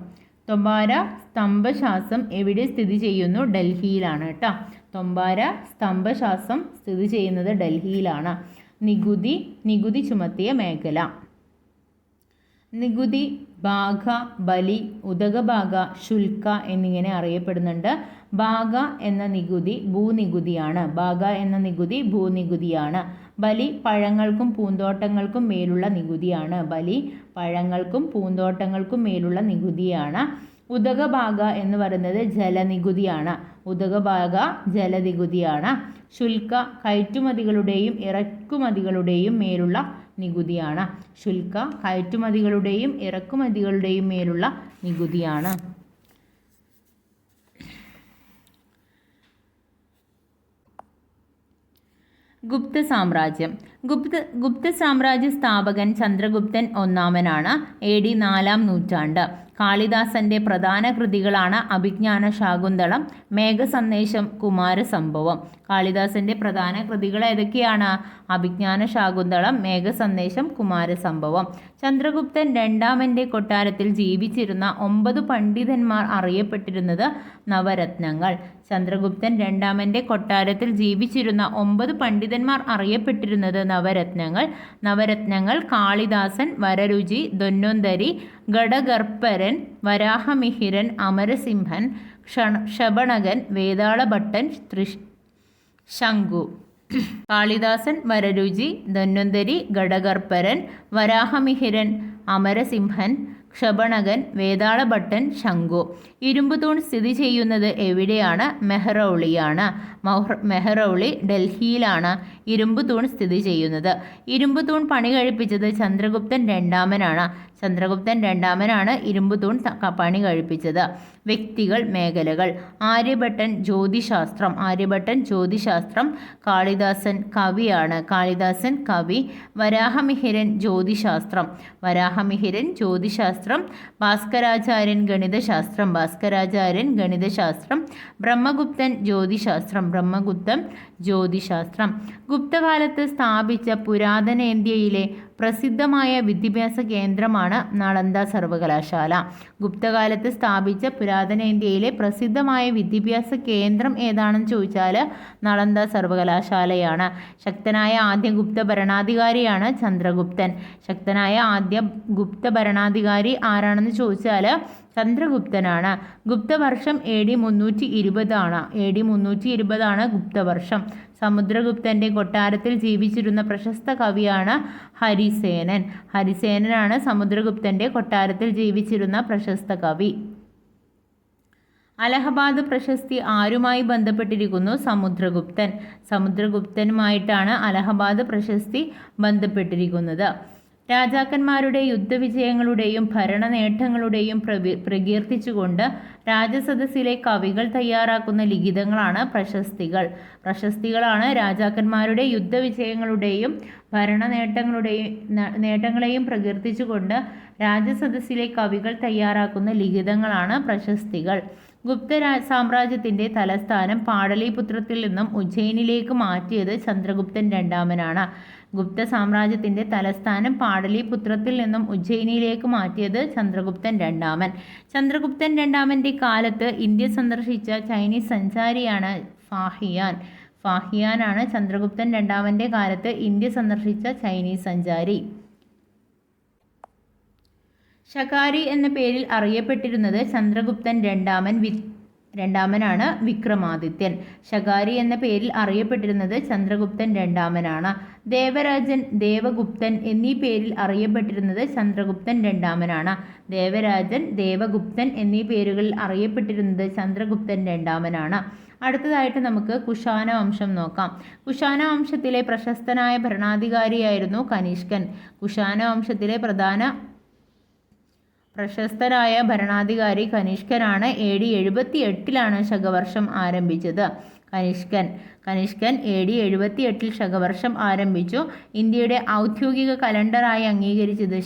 തൊമ്പാര സ്തംഭശാസം എവിടെ സ്ഥിതി ചെയ്യുന്നു? ഡൽഹിയിലാണ് കേട്ടോ. തൊമ്പാര സ്തംഭശാസം സ്ഥിതി ചെയ്യുന്നത് ഡൽഹിയിലാണ്. നികുതി ചുമത്തിയ മേഖല. നികുതി ബാഘ, ബലി, ഉദകഭാഗ, ശുൽക്ക എന്നിങ്ങനെ അറിയപ്പെടുന്നുണ്ട്. ബാഘ എന്ന നികുതി ഭൂനികുതിയാണ്. ബാഘ എന്ന നികുതി ഭൂനികുതിയാണ്. ബലി പഴങ്ങൾക്കും പൂന്തോട്ടങ്ങൾക്കും മേലുള്ള നികുതിയാണ്. ബലി പഴങ്ങൾക്കും പൂന്തോട്ടങ്ങൾക്കും മേലുള്ള നികുതിയാണ്. ഉദകഭാഗ എന്ന് പറയുന്നത് ജലനികുതിയാണ്. ഉദകഭാഗ ജലനികുതിയാണ്. ശുൽക്ക കയറ്റുമതികളുടെയും ഇറക്കുമതികളുടെയും മേലുള്ള നികുതിയാണ്. ശുൽക്ക കയറ്റുമതികളുടെയും ഇറക്കുമതികളുടെയും മേലുള്ള നികുതിയാണ്. ഗുപ്ത സാമ്രാജ്യം. ഗുപ്ത സാമ്രാജ്യ സ്ഥാപകൻ ചന്ദ്രഗുപ്തൻ ഒന്നാമനാണ്. AD 4-ാം നൂറ്റാണ്ട്. കാളിദാസന്റെ പ്രധാന കൃതികളാണ് അഭിജ്ഞാന ശാകുന്തളം, മേഘസന്ദേശം, കുമാരസംഭവം. കാളിദാസന്റെ പ്രധാന കൃതികൾ ഏതൊക്കെയാണ്? അഭിജ്ഞാന ശാകുന്തളം, മേഘസന്ദേശം, കുമാരസംഭവം. ചന്ദ്രഗുപ്തൻ രണ്ടാമന്റെ കൊട്ടാരത്തിൽ ജീവിച്ചിരുന്ന 9 പണ്ഡിതന്മാർ അറിയപ്പെട്ടിരുന്നത് നവരത്നങ്ങൾ. ചന്ദ്രഗുപ്തൻ രണ്ടാമന്റെ കൊട്ടാരത്തിൽ ജീവിച്ചിരുന്ന 9 പണ്ഡിതന്മാർ അറിയപ്പെട്ടിരുന്നത് നവരത്നങ്ങൾ. നവരത്നങ്ങൾ കാളിദാസൻ, വരരുചി, ധന്വന്തരി, ഘടകർപ്പരൻ, വരാഹമിഹിരൻ, അമരസിംഹൻ, ക്ഷപണകൻ, വേതാളഭട്ടൻ, ശങ്കു. കാളിദാസൻ, വരരുചി, ധന്വന്തരി, ഘടകർപ്പരൻ, വരാഹമിഹിരൻ, അമരസിംഹൻ, ക്ഷപണകൻ, വേതാളഭട്ടൻ, ശങ്കു. ഇരുമ്പുതൂൺ സ്ഥിതി ചെയ്യുന്നത് എവിടെയാണ്? മെഹ്റൗളിയാണ്. മെഹ്റൗളി ഡൽഹിയിലാണ് ഇരുമ്പുതൂൺ സ്ഥിതി ചെയ്യുന്നത്. ഇരുമ്പുതൂൺ പണി കഴിപ്പിച്ചത് ചന്ദ്രഗുപ്തൻ രണ്ടാമനാണ്. ചന്ദ്രഗുപ്തൻ രണ്ടാമനാണ് ഇരുമ്പുതൂൺ പണി കഴിപ്പിച്ചത്. വ്യക്തികൾ, മേഖലകൾ. ആര്യഭട്ടൻ ജ്യോതിശാസ്ത്രം. ആര്യഭട്ടൻ ജ്യോതിശാസ്ത്രം. കാളിദാസൻ കവിയാണ്. കാളിദാസൻ കവി. വരാഹമിഹിരൻ ജ്യോതിശാസ്ത്രം. വരാഹമിഹിരൻ ജ്യോതിശാസ്ത്രം. ഭാസ്കരാചാര്യൻ ഗണിതശാസ്ത്രം. ഭാസ്കരാചാര്യൻ ഗണിതശാസ്ത്രം. ബ്രഹ്മഗുപ്തൻ ജ്യോതിശാസ്ത്രം. ബ്രഹ്മഗുപ്തൻ ജ്യോതിശാസ്ത്രം. ഗുപ്തകാലത്ത് സ്ഥാപിച്ച പുരാതനേന്ത്യയിലെ പ്രസിദ്ധമായ വിദ്യാഭ്യാസ കേന്ദ്രമാണ് നളന്ദ സർവകലാശാല. ഗുപ്തകാലത്ത് സ്ഥാപിച്ച പുരാതനേന്ത്യയിലെ പ്രസിദ്ധമായ വിദ്യാഭ്യാസ കേന്ദ്രം ഏതാണെന്ന് ചോദിച്ചാൽ നളന്ദ സർവകലാശാലയാണ്. ശക്തനായ ആദ്യ ഗുപ്ത ഭരണാധികാരിയാണ് ചന്ദ്രഗുപ്തൻ. ശക്തനായ ആദ്യ ഗുപ്ത ഭരണാധികാരി ആരാണെന്ന് ചോദിച്ചാൽ ചന്ദ്രഗുപ്തനാണ്. ഗുപ്തവർഷം AD 320 ആണ്. AD 320 ഗുപ്തവർഷം. സമുദ്രഗുപ്തന്റെ കൊട്ടാരത്തിൽ ജീവിച്ചിരുന്ന പ്രശസ്ത കവിയാണ് ഹരിസേനൻ. ഹരിസേനനാണ് സമുദ്രഗുപ്തന്റെ കൊട്ടാരത്തിൽ ജീവിച്ചിരുന്ന പ്രശസ്ത കവി. അലഹബാദ് പ്രശസ്തി ആരുമായി ബന്ധപ്പെട്ടിരിക്കുന്നു? സമുദ്രഗുപ്തൻ. സമുദ്രഗുപ്തനുമായിട്ടാണ് അലഹബാദ് പ്രശസ്തി ബന്ധപ്പെട്ടിരിക്കുന്നത്. രാജാക്കന്മാരുടെ യുദ്ധവിജയങ്ങളുടെയും ഭരണ നേട്ടങ്ങളുടെയും പ്രകീർത്തിച്ചുകൊണ്ട് രാജസദസ്സിലെ കവികൾ തയ്യാറാക്കുന്ന ലിഖിതങ്ങളാണ് പ്രശസ്തികൾ. പ്രശസ്തികളാണ് രാജാക്കന്മാരുടെ യുദ്ധവിജയങ്ങളുടെയും ഭരണ നേട്ടങ്ങളെയും പ്രകീർത്തിച്ചുകൊണ്ട് രാജസദസ്സിലെ കവികൾ തയ്യാറാക്കുന്ന ലിഖിതങ്ങളാണ് പ്രശസ്തികൾ. ഗുപ്ത സാമ്രാജ്യത്തിൻ്റെ തലസ്ഥാനം പാടലീപുത്രത്തിൽ നിന്നും ഉജ്ജയിനിലേക്ക് മാറ്റിയത് ചന്ദ്രഗുപ്തൻ രണ്ടാമനാണ്. ഗുപ്ത സാമ്രാജ്യത്തിൻ്റെ തലസ്ഥാനം പാടലീപുത്രത്തിൽ നിന്നും ഉജ്ജയിനിയിലേക്ക് മാറ്റിയത് ചന്ദ്രഗുപ്തൻ രണ്ടാമൻ. ചന്ദ്രഗുപ്തൻ രണ്ടാമൻ്റെ കാലത്ത് ഇന്ത്യ സന്ദർശിച്ച ചൈനീസ് സഞ്ചാരിയാണ് ഫാഹിയാൻ. ഫാഹിയാനാണ് ചന്ദ്രഗുപ്തൻ രണ്ടാമൻ്റെ കാലത്ത് ഇന്ത്യ സന്ദർശിച്ച ചൈനീസ് സഞ്ചാരി. ശകാരി എന്ന പേരിൽ അറിയപ്പെട്ടിരുന്നത് ചന്ദ്രഗുപ്തൻ രണ്ടാമൻ രണ്ടാമനാണ് വിക്രമാദിത്യൻ. ശകാരി എന്ന പേരിൽ അറിയപ്പെട്ടിരുന്നത് ചന്ദ്രഗുപ്തൻ രണ്ടാമനാണ്. ദേവരാജൻ, ദേവഗുപ്തൻ എന്നീ പേരിൽ അറിയപ്പെട്ടിരുന്നത് ചന്ദ്രഗുപ്തൻ രണ്ടാമനാണ്. ദേവരാജൻ, ദേവഗുപ്തൻ എന്നീ പേരുകളിൽ അറിയപ്പെട്ടിരുന്നത് ചന്ദ്രഗുപ്തൻ രണ്ടാമനാണ്. അടുത്തതായിട്ട് നമുക്ക് കുഷാന വംശം നോക്കാം. കുഷാന വംശത്തിലെ പ്രശസ്തനായ ഭരണാധികാരിയായിരുന്നു കനിഷ്കൻ. കുഷാന വംശത്തിലെ പ്രശസ്തരായ ഭരണാധികാരി കനിഷ്കനാണ്. AD 78 ശകവർഷം ആരംഭിച്ചത്. കനിഷ്കൻ AD 78 ശകവർഷം ആരംഭിച്ചു. ഇന്ത്യയുടെ ഔദ്യോഗിക കലണ്ടറായി അംഗീകരിച്ചത്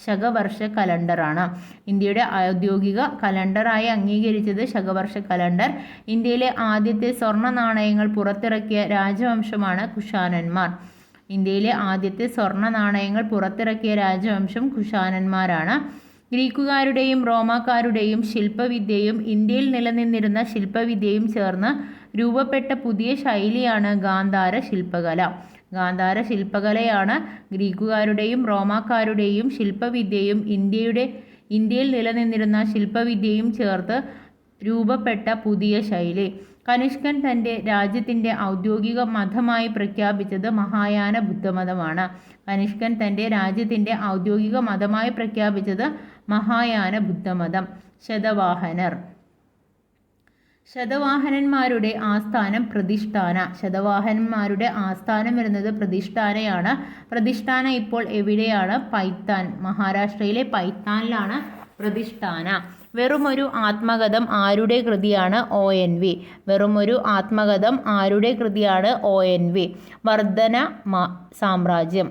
ശകവർഷ കലണ്ടറാണ്. ഇന്ത്യയുടെ ഔദ്യോഗിക കലണ്ടറായി അംഗീകരിച്ചത് ശകവർഷ കലണ്ടർ. ഇന്ത്യയിലെ ആദ്യത്തെ സ്വർണ്ണ നാണയങ്ങൾ പുറത്തിറക്കിയ രാജവംശമാണ് കുഷാനന്മാർ. ഇന്ത്യയിലെ ആദ്യത്തെ സ്വർണ്ണ നാണയങ്ങൾ പുറത്തിറക്കിയ രാജവംശം കുഷാനന്മാരാണ്. ഗ്രീക്കുകാരുടെയും റോമാക്കാരുടെയും ശില്പവിദ്യയും ഇന്ത്യയിൽ നിലനിന്നിരുന്ന ശില്പവിദ്യയും ചേർന്ന് രൂപപ്പെട്ട പുതിയ ശൈലിയാണ് ഗാന്ധാര ശില്പകല. ഗാന്ധാര ശില്പകലയാണ് ഗ്രീക്കുകാരുടെയും റോമാക്കാരുടെയും ശില്പവിദ്യയും ഇന്ത്യയിൽ നിലനിന്നിരുന്ന ശില്പവിദ്യയും ചേർത്ത് രൂപപ്പെട്ട പുതിയ ശൈലി. കനിഷ്കൻ തൻ്റെ രാജ്യത്തിൻ്റെ ഔദ്യോഗിക മതമായി പ്രഖ്യാപിച്ചത് മഹായാന ബുദ്ധമതമാണ്. കനിഷ്കൻ തൻ്റെ രാജ്യത്തിൻ്റെ ഔദ്യോഗിക മതമായി പ്രഖ്യാപിച്ചത് മഹായാന ബുദ്ധമതം. ശതവാഹനന്മാരുടെ ആസ്ഥാനം പ്രതിഷ്ഠാന. ശതവാഹനന്മാരുടെ ആസ്ഥാനം വരുന്നത് പ്രതിഷ്ഠാനയാണ്. പ്രതിഷ്ഠാന ഇപ്പോൾ എവിടെയാണ്? പൈത്താൻ. മഹാരാഷ്ട്രയിലെ പൈത്താനിലാണ് പ്രതിഷ്ഠാന. വെറുമൊരു ആത്മകഥം ആരുടെ കൃതിയാണ്? ONV. വെറുമൊരു ആത്മകഥം ആരുടെ കൃതിയാണ്? ONV. വർധന സാമ്രാജ്യം.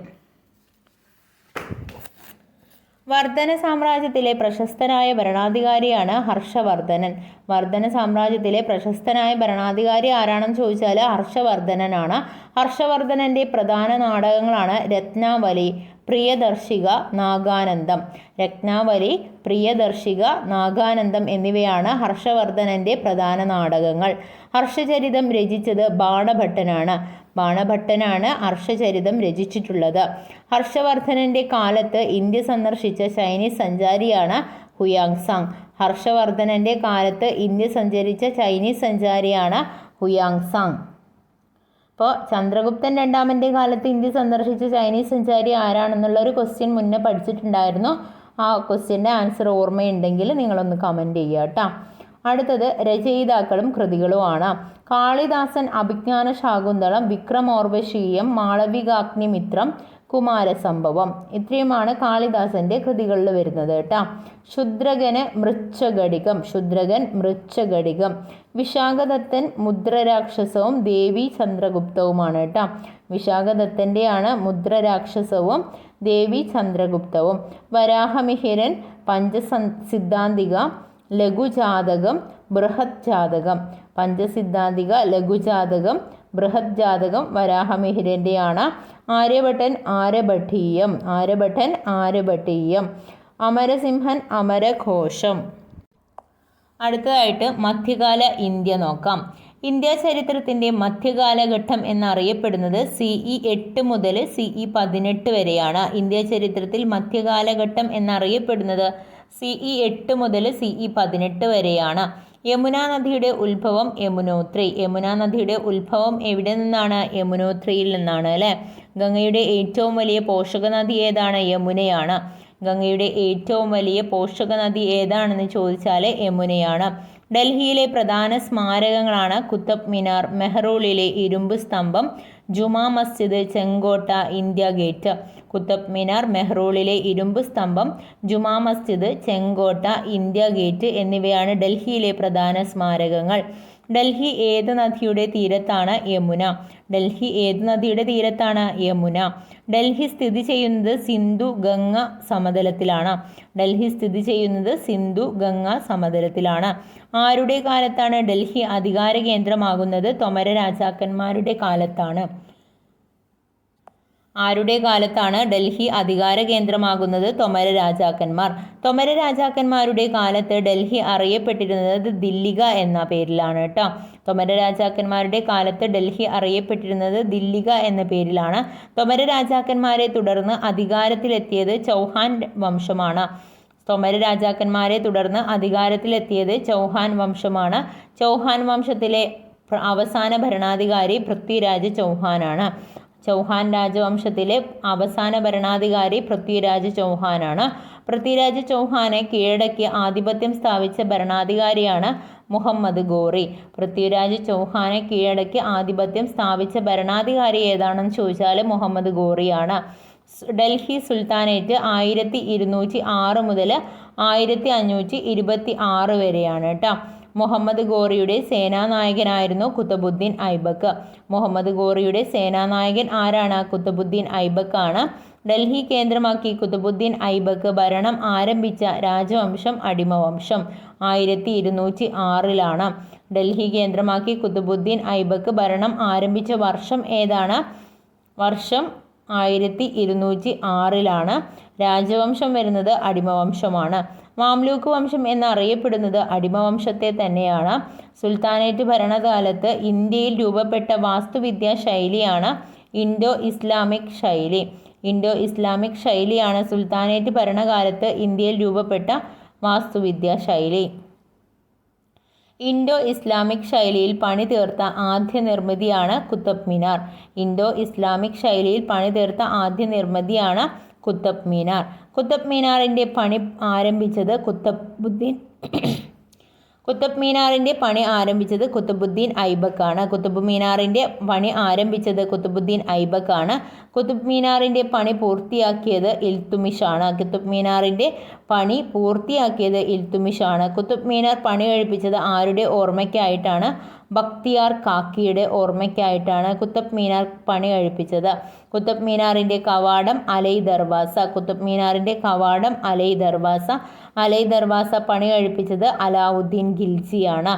വർധന സാമ്രാജ്യത്തിലെ പ്രശസ്തനായ ഭരണാധികാരിയാണ് ഹർഷവർദ്ധനൻ. വർധന സാമ്രാജ്യത്തിലെ പ്രശസ്തനായ ഭരണാധികാരി ആരാണെന്ന് ചോദിച്ചാൽ ഹർഷവർദ്ധനനാണ്. ഹർഷവർദ്ധനൻ്റെ പ്രധാന നാടകങ്ങളാണ് രത്നാവലി, പ്രിയദർശിക, നാഗാനന്ദം. രത്നാവലി, പ്രിയദർശിക, നാഗാനന്ദം എന്നിവയാണ് ഹർഷവർദ്ധനൻ്റെ പ്രധാന നാടകങ്ങൾ. ഹർഷചരിതം രചിച്ചത് ബാണഭട്ടനാണ്. ബാണഭട്ടനാണ് ഹർഷചരിതം രചിച്ചിട്ടുള്ളത്. ഹർഷവർദ്ധനൻ്റെ കാലത്ത് ഇന്ത്യ സന്ദർശിച്ച ചൈനീസ് സഞ്ചാരിയാണ് ഹുയാങ്സാങ്. ഹർഷവർദ്ധനൻ്റെ കാലത്ത് ഇന്ത്യ സഞ്ചരിച്ച ചൈനീസ് സഞ്ചാരിയാണ് ഹുയാങ്സാങ്. അപ്പോൾ ചന്ദ്രഗുപ്തൻ രണ്ടാമൻ്റെ കാലത്ത് ഇന്ത്യ സന്ദർശിച്ച ചൈനീസ് സഞ്ചാരി ആരാണെന്നുള്ളൊരു ക്വസ്റ്റ്യൻ മുന്നേ പഠിച്ചിട്ടുണ്ടായിരുന്നു. ആ ക്വസ്റ്റ്യൻ്റെ ആൻസർ ഓർമ്മയുണ്ടെങ്കിൽ നിങ്ങളൊന്ന് കമൻറ്റ് ചെയ്യുക കേട്ടോ. അടുത്തത് രചയിതാക്കളും കൃതികളുമാണ്. കാളിദാസൻ അഭിജ്ഞാന ശാകുന്തളം, വിക്രമോർവശീയം, മാളവികാഗ്നിമിത്രം, കുമാരസംഭവം ഇത്രയുമാണ് കാളിദാസൻ്റെ കൃതികളിൽ വരുന്നത് കേട്ടോ. ശൂദ്രകന് മൃച്ഛഘടികം. വിശാഖദത്തൻ മുദ്രരാക്ഷസവും ദേവി ചന്ദ്രഗുപ്തവുമാണ് കേട്ടോ. വിശാഖദത്തൻ്റെയാണ് മുദ്രരാക്ഷസവും ദേവി ചന്ദ്രഗുപ്തവും. വരാഹമിഹിരൻ പഞ്ചസിദ്ധാന്തിക, ലഘുജാതകം, ബൃഹത് ജാതകം. പഞ്ചസിദ്ധാന്തിക, ലഘുജാതകം, ബൃഹത് ജാതകം വരാഹമിഹിരൻ്റെയാണ്. ആര്യഭട്ടൻ ആര്യഭട്ടീയം. അമരസിംഹൻ അമരഘോഷം. അടുത്തതായിട്ട് മധ്യകാല ഇന്ത്യ നോക്കാം. ഇന്ത്യ ചരിത്രത്തിൻ്റെ മധ്യകാലഘട്ടം എന്നറിയപ്പെടുന്നത് CE 8 മുതൽ CE 18 വരെയാണ്. ഇന്ത്യ ചരിത്രത്തിൽ മധ്യകാലഘട്ടം എന്നറിയപ്പെടുന്നത് CE 8 മുതൽ CE 18 വരെയാണ്. യമുന നദിയുടെ ഉത്ഭവം യമുനോത്രി. യമുന നദിയുടെ ഉത്ഭവം എവിടെ നിന്നാണ്? യമുനോത്രിയിൽ നിന്നാണ് അല്ലേ. ഗംഗയുടെ ഏറ്റവും വലിയ പോഷക നദി ഏതാണ്? യമുനയാണ്. ഗംഗയുടെ ഏറ്റവും വലിയ പോഷക നദി ഏതാണെന്ന് ചോദിച്ചാൽ യമുനയാണ്. ഡൽഹിയിലെ പ്രധാന സ്മാരകങ്ങളാണ് കുത്തബ് മിനാർ, മെഹ്റൂളിലെ ഇരുമ്പ് സ്തംഭം, ജുമാ മസ്ജിദ്, ചെങ്കോട്ട, ഇന്ത്യ ഗേറ്റ്. കുത്തബ് മിനാർ, മെഹ്റൂളിലെ ഇരുമ്പ് സ്തംഭം, ജുമാ മസ്ജിദ്, ചെങ്കോട്ട, ഇന്ത്യ ഗേറ്റ് എന്നിവയാണ് ഡൽഹിയിലെ പ്രധാന സ്മാരകങ്ങൾ. ഡൽഹി ഏത് നദിയുടെ തീരത്താണ്? യമുന. ഡൽഹി ഏത് നദിയുടെ തീരത്താണ്? യമുന. ഡൽഹി സ്ഥിതി ചെയ്യുന്നത് സിന്ധു ഗംഗ സമതലത്തിലാണ്. ഡൽഹി സ്ഥിതി ചെയ്യുന്നത് സിന്ധു ഗംഗ സമതലത്തിലാണ്. ആരുടെ കാലത്താണ് ഡൽഹി അധികാര കേന്ദ്രമാകുന്നത്? തൊമര രാജാക്കന്മാരുടെ കാലത്താണ്. ആരുടെ കാലത്താണ് ഡൽഹി അധികാര കേന്ദ്രമാകുന്നത്? തൊമര രാജാക്കന്മാർ. തൊമര രാജാക്കന്മാരുടെ കാലത്ത് ഡൽഹി അറിയപ്പെട്ടിരുന്നത് ദില്ലിക എന്ന പേരിലാണ് കേട്ടോ. തൊമര രാജാക്കന്മാരുടെ കാലത്ത് ഡൽഹി അറിയപ്പെട്ടിരുന്നത് ദില്ലിക എന്ന പേരിലാണ്. തൊമര രാജാക്കന്മാരെ തുടർന്ന് അധികാരത്തിലെത്തിയത് ചൗഹാൻ വംശമാണ്. തൊമര രാജാക്കന്മാരെ തുടർന്ന് അധികാരത്തിലെത്തിയത് ചൗഹാൻ വംശമാണ്. ചൗഹാൻ വംശത്തിലെ അവസാന ഭരണാധികാരി പൃഥ്വിരാജ് ചൗഹാനാണ്. ചൗഹാൻ രാജവംശത്തിലെ അവസാന ഭരണാധികാരി പൃഥ്വിരാജ് ചൗഹാനാണ്. പൃഥ്വിരാജ് ചൗഹാനെ കീഴടക്കി ആധിപത്യം സ്ഥാപിച്ച ഭരണാധികാരിയാണ് മുഹമ്മദ് ഗോറി. പൃഥ്വിരാജ് ചൗഹാനെ കീഴടക്കി ആധിപത്യം സ്ഥാപിച്ച ഭരണാധികാരി ഏതാണെന്ന് ചോദിച്ചാൽ മുഹമ്മദ് ഗോറിയാണ്. ഡൽഹി സുൽത്താനേറ്റ് 1206 മുതൽ 1526 വരെയാണ് കേട്ടോ. മുഹമ്മദ് ഗോറിയുടെ സേനാനായകനായിരുന്നു കുത്തബുദ്ദീൻ ഐബക്ക്. മുഹമ്മദ് ഗോറിയുടെ സേനാനായകൻ ആരാണ്? കുത്തബുദ്ദീൻ ഐബക്ക് ആണ്. ഡൽഹി കേന്ദ്രമാക്കി കുത്തബുദ്ദീൻ ഐബക്ക് ഭരണം ആരംഭിച്ച രാജവംശം അടിമവംശം 1206 ഡൽഹി കേന്ദ്രമാക്കി കുത്തബുദ്ദീൻ ഐബക്ക് ഭരണം ആരംഭിച്ച വർഷം ഏതാണ്? വർഷം 1206 രാജവംശം വരുന്നത് അടിമവംശമാണ്. മാംലൂക്ക് വംശം എന്നറിയപ്പെടുന്നത് അടിമവംശത്തെ തന്നെയാണ്. സുൽത്താനേറ്റ് ഭരണകാലത്ത് ഇന്ത്യയിൽ രൂപപ്പെട്ട വാസ്തുവിദ്യാ ശൈലിയാണ് ഇൻഡോ ഇസ്ലാമിക് ശൈലി. ഇൻഡോ ഇസ്ലാമിക് ശൈലിയാണ് സുൽത്താനേറ്റ് ഭരണകാലത്ത് ഇന്ത്യയിൽ രൂപപ്പെട്ട വാസ്തുവിദ്യാ ശൈലി. ഇൻഡോ ഇസ്ലാമിക് ശൈലിയിൽ പണിതീർത്ത ആദ്യ നിർമ്മിതിയാണ് കുത്തബ് മിനാർ. ഇൻഡോ ഇസ്ലാമിക് ശൈലിയിൽ പണിതീർത്ത ആദ്യ നിർമ്മിതിയാണ് കുത്തബ് മിനാർ. കുത്തബ് മിനാറിൻ്റെ പണി ആരംഭിച്ചത് കുത്തബുദ്ദീൻ ഐബക്കാണ്. കുത്തബ് മിനാറിൻ്റെ പണി ആരംഭിച്ചത് കുത്തബുദ്ദീൻ ഐബക്കാണ്. കുത്തബ് മിനാറിൻ്റെ പണി പൂർത്തിയാക്കിയത് ഇൽത്തുമിഷാണ്. കുത്തബ് മിനാറിൻ്റെ പണി പൂർത്തിയാക്കിയത് ഇൽത്തുമിഷാണ്. കുത്തബ് മിനാർ പണി കഴിപ്പിച്ചത് ആരുടെ ഓർമ്മയ്ക്കായിട്ടാണ്? ബക്തിയാർ കാക്കിയുടെ ഓർമ്മയ്ക്കായിട്ടാണ് കുത്തബ് മിനാർ പണി കഴിപ്പിച്ചത്. കുത്തബ് മിനാറിൻ്റെ കവാടം അലൈ ദർവാസ. കുത്തബ് മിനാറിൻ്റെ കവാടം അലൈ ദർവാസ. അലൈ ദർവാസ പണി കഴിപ്പിച്ചത് അലാവുദ്ദീൻ ഖിൽജിയാണ്.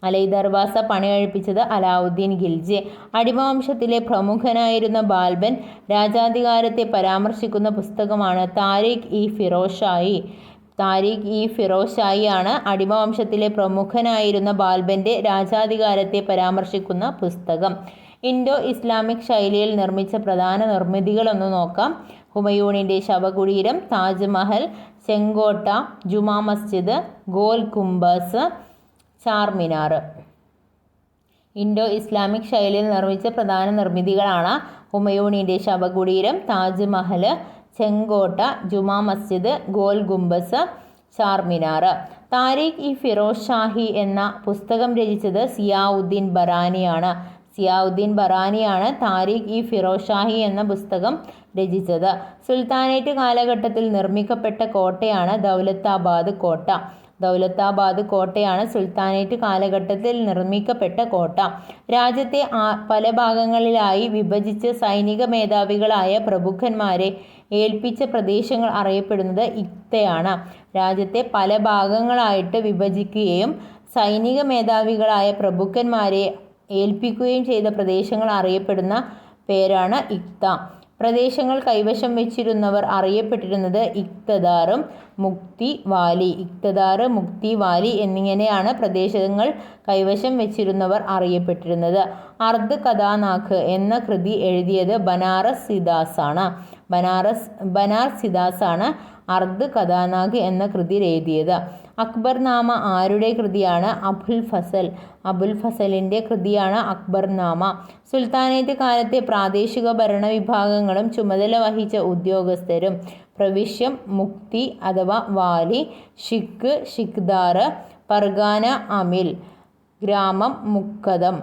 അലൈ ദർവാസ പണി കഴിപ്പിച്ചത് അലാവുദ്ദീൻ ഖിൽജി. അടിമവംശത്തിലെ പ്രമുഖനായിരുന്ന ബാൽബൻ രാജാധികാരത്തെ പരാമർശിക്കുന്ന പുസ്തകമാണ് താരിഖ് ഇ ഫിറോസ്ഷാഹി. താരിഖ് ഇ ഫിറോസ്ഷാഹി ആണ് അടിമവംശത്തിലെ പ്രമുഖനായിരുന്ന ബാൽബൻ്റെ രാജാധികാരത്തെ പരാമർശിക്കുന്ന പുസ്തകം. ഇൻഡോ ഇസ്ലാമിക് ശൈലിയിൽ നിർമ്മിച്ച പ്രധാന നിർമ്മിതികളൊന്ന് നോക്കാം. ഹുമയൂണിൻ്റെ ശവകുടീരം, താജ്മഹൽ, ചെങ്കോട്ട, ജുമാ മസ്ജിദ്, ഗോൽ ഗുംബസ്, ചാർമിനാർ. ഇൻഡോ ഇസ്ലാമിക് ശൈലിയിൽ നിർമ്മിച്ച പ്രധാന നിർമ്മിതികളാണ് ഹുമയൂണിൻ്റെ ശവകുടീരം, താജ്മഹൽ, ചെങ്കോട്ട, ജുമാ മസ്ജിദ്, ഗോൽ ഗുംബസ്, ചാർമിനാർ. താരിഖ് ഇ ഫിറോസ്ഷാഹി എന്ന പുസ്തകം രചിച്ചത് സിയാവുദ്ദീൻ ബറാനിയാണ്. സിയാവുദ്ദീൻ ബറാനിയാണ് താരിഖ് ഇ ഫിറോസ്ഷാഹി എന്ന പുസ്തകം രചിച്ചത്. സുൽത്താനേറ്റ് കാലഘട്ടത്തിൽ നിർമ്മിക്കപ്പെട്ട കോട്ടയാണ് ദൗലത്താബാദ് കോട്ട. ദൗലത്താബാദ് കോട്ടയാണ് സുൽത്താനേറ്റ് കാലഘട്ടത്തിൽ നിർമ്മിക്കപ്പെട്ട കോട്ട. രാജ്യത്തെ പല ഭാഗങ്ങളിലായി വിഭജിച്ച് സൈനിക മേധാവികളായ പ്രഭുക്കന്മാരെ ഏൽപ്പിച്ച പ്രദേശങ്ങൾ അറിയപ്പെടുന്നത് ഇഖ്തയാണ്. രാജ്യത്തെ പല ഭാഗങ്ങളായിട്ട് വിഭജിക്കുകയും സൈനിക മേധാവികളായ പ്രഭുക്കന്മാരെ ഏൽപ്പിക്കുകയും ചെയ്ത പ്രദേശങ്ങൾ അറിയപ്പെടുന്ന പേരാണ് ഇഖ്ത. പ്രദേശങ്ങൾ കൈവശം വെച്ചിരുന്നവർ അറിയപ്പെട്ടിരുന്നത് ഇഖ്തദാറും മുക്തി വാലി. ഇഖ്തദാർ, മുക്തി വാലി എന്നിങ്ങനെയാണ് പ്രദേശങ്ങൾ കൈവശം വെച്ചിരുന്നവർ അറിയപ്പെട്ടിരുന്നത്. അർദ് കഥാനാഖ് എന്ന കൃതി എഴുതിയത് ബനാറസിദാസാണ്. ബനാറസിദാസാണ് അർദ് കഥാനാഖ് എന്ന കൃതി എഴുതിയത്. അക്ബർനാമ ആരുടെ കൃതിയാണ്? അബുൽ ഫസൽ. അബുൽ ഫസലിൻ്റെ കൃതിയാണ് അക്ബർനാമ. സുൽത്താനേറ്റ് കാലത്തെ പ്രാദേശിക ഭരണവിഭാഗങ്ങളും ചുമതല വഹിച്ച ഉദ്യോഗസ്ഥരും: പ്രവിശ്യം മുക്തി അഥവാ വാലി, ഷിക്ക് ഷിക്ദാർ, പർഗാന അമിൽ, ഗ്രാമം മുക്കദം.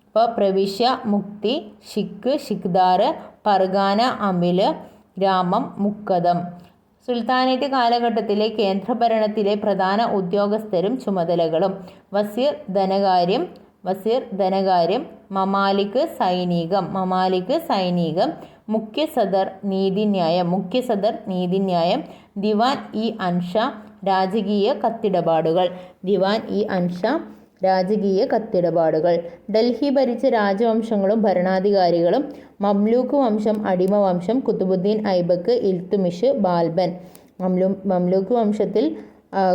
അപ്പോൾ പ്രവിശ്യ മുക്തി, ഷിക്ക് ഷിക്ദാർ, പർഗാന അമിൽ, ഗ്രാമം മുക്കദം. സുൽത്താനേറ്റ് കാലഘട്ടത്തിലെ കേന്ദ്രഭരണത്തിലെ പ്രധാന ഉദ്യോഗസ്ഥരും ചുമതലകളും: വസീർ ധനകാര്യം, മമാലിക് സൈനികം, മുഖ്യ സദർ നീതിന്യായം, ദിവാൻ ഇ അൻഷ രാജകീയ കത്തിടപാടുകൾ. ഡൽഹി ഭരിച്ച രാജവംശങ്ങളും ഭരണാധികാരികളും: മംലൂക്ക് വംശം അടിമവംശം, കുത്തുബുദ്ദീൻ ഐബക്ക്, ഇൽത്തുമിഷ്, ബാൽബൻ. മംലൂക്ക് വംശത്തിൽ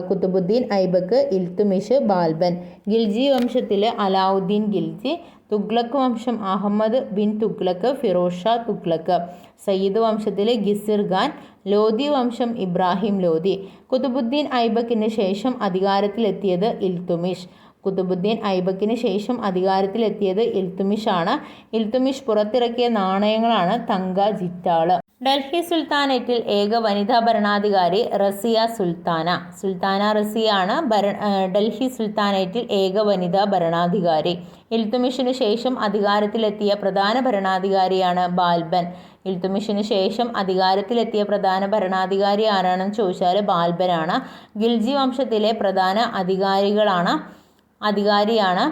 കുത്തുബുദ്ദീൻ ഐബക്ക്, ഇൽത്തുമിഷ്, ബാൽബൻ. ഖിൽജി വംശത്തിൽ അലാവുദ്ദീൻ ഖിൽജി, തുഗ്ലക്ക് വംശം അഹമ്മദ് ബിൻ തുഗ്ലക്ക്, ഫിറോസ് ഷാ തുഗ്ലക്ക്. സയ്യിദ് വംശത്തിലെ ഗിസിർ ഖാൻ. ലോധി വംശം ഇബ്രാഹിം ലോധി. കുതുബുദ്ദീൻ ഐബക്കിന് ശേഷം അധികാരത്തിലെത്തിയത് ഇൽത്തുമിഷ്. കുതുബുദ്ദീൻ ഐബക്കിന് ശേഷം അധികാരത്തിലെത്തിയത് ഇൽത്തുമിഷ് ആണ്. ഇൽത്തുമിഷ് പുറത്തിറക്കിയ നാണയങ്ങളാണ് തങ്ക, ജിറ്റാള്. ഡൽഹി സുൽത്താനേറ്റിൽ ഏക വനിതാ ഭരണാധികാരി റസിയ സുൽത്താന. സുൽത്താന റസിയാണ് ഡൽഹി സുൽത്താനേറ്റിൽ ഏക വനിതാ ഭരണാധികാരി. ഇൽത്തുമിഷിന് ശേഷം അധികാരത്തിലെത്തിയ പ്രധാന ഭരണാധികാരിയാണ് ബാൽബൻ. ഇൽത്തുമിഷിന് ശേഷം അധികാരത്തിലെത്തിയ പ്രധാന ഭരണാധികാരി ആരാണെന്ന് ചോദിച്ചാൽ ബാൽബനാണ്. ഖിൽജി വംശത്തിലെ പ്രധാന അധികാരിയാണ്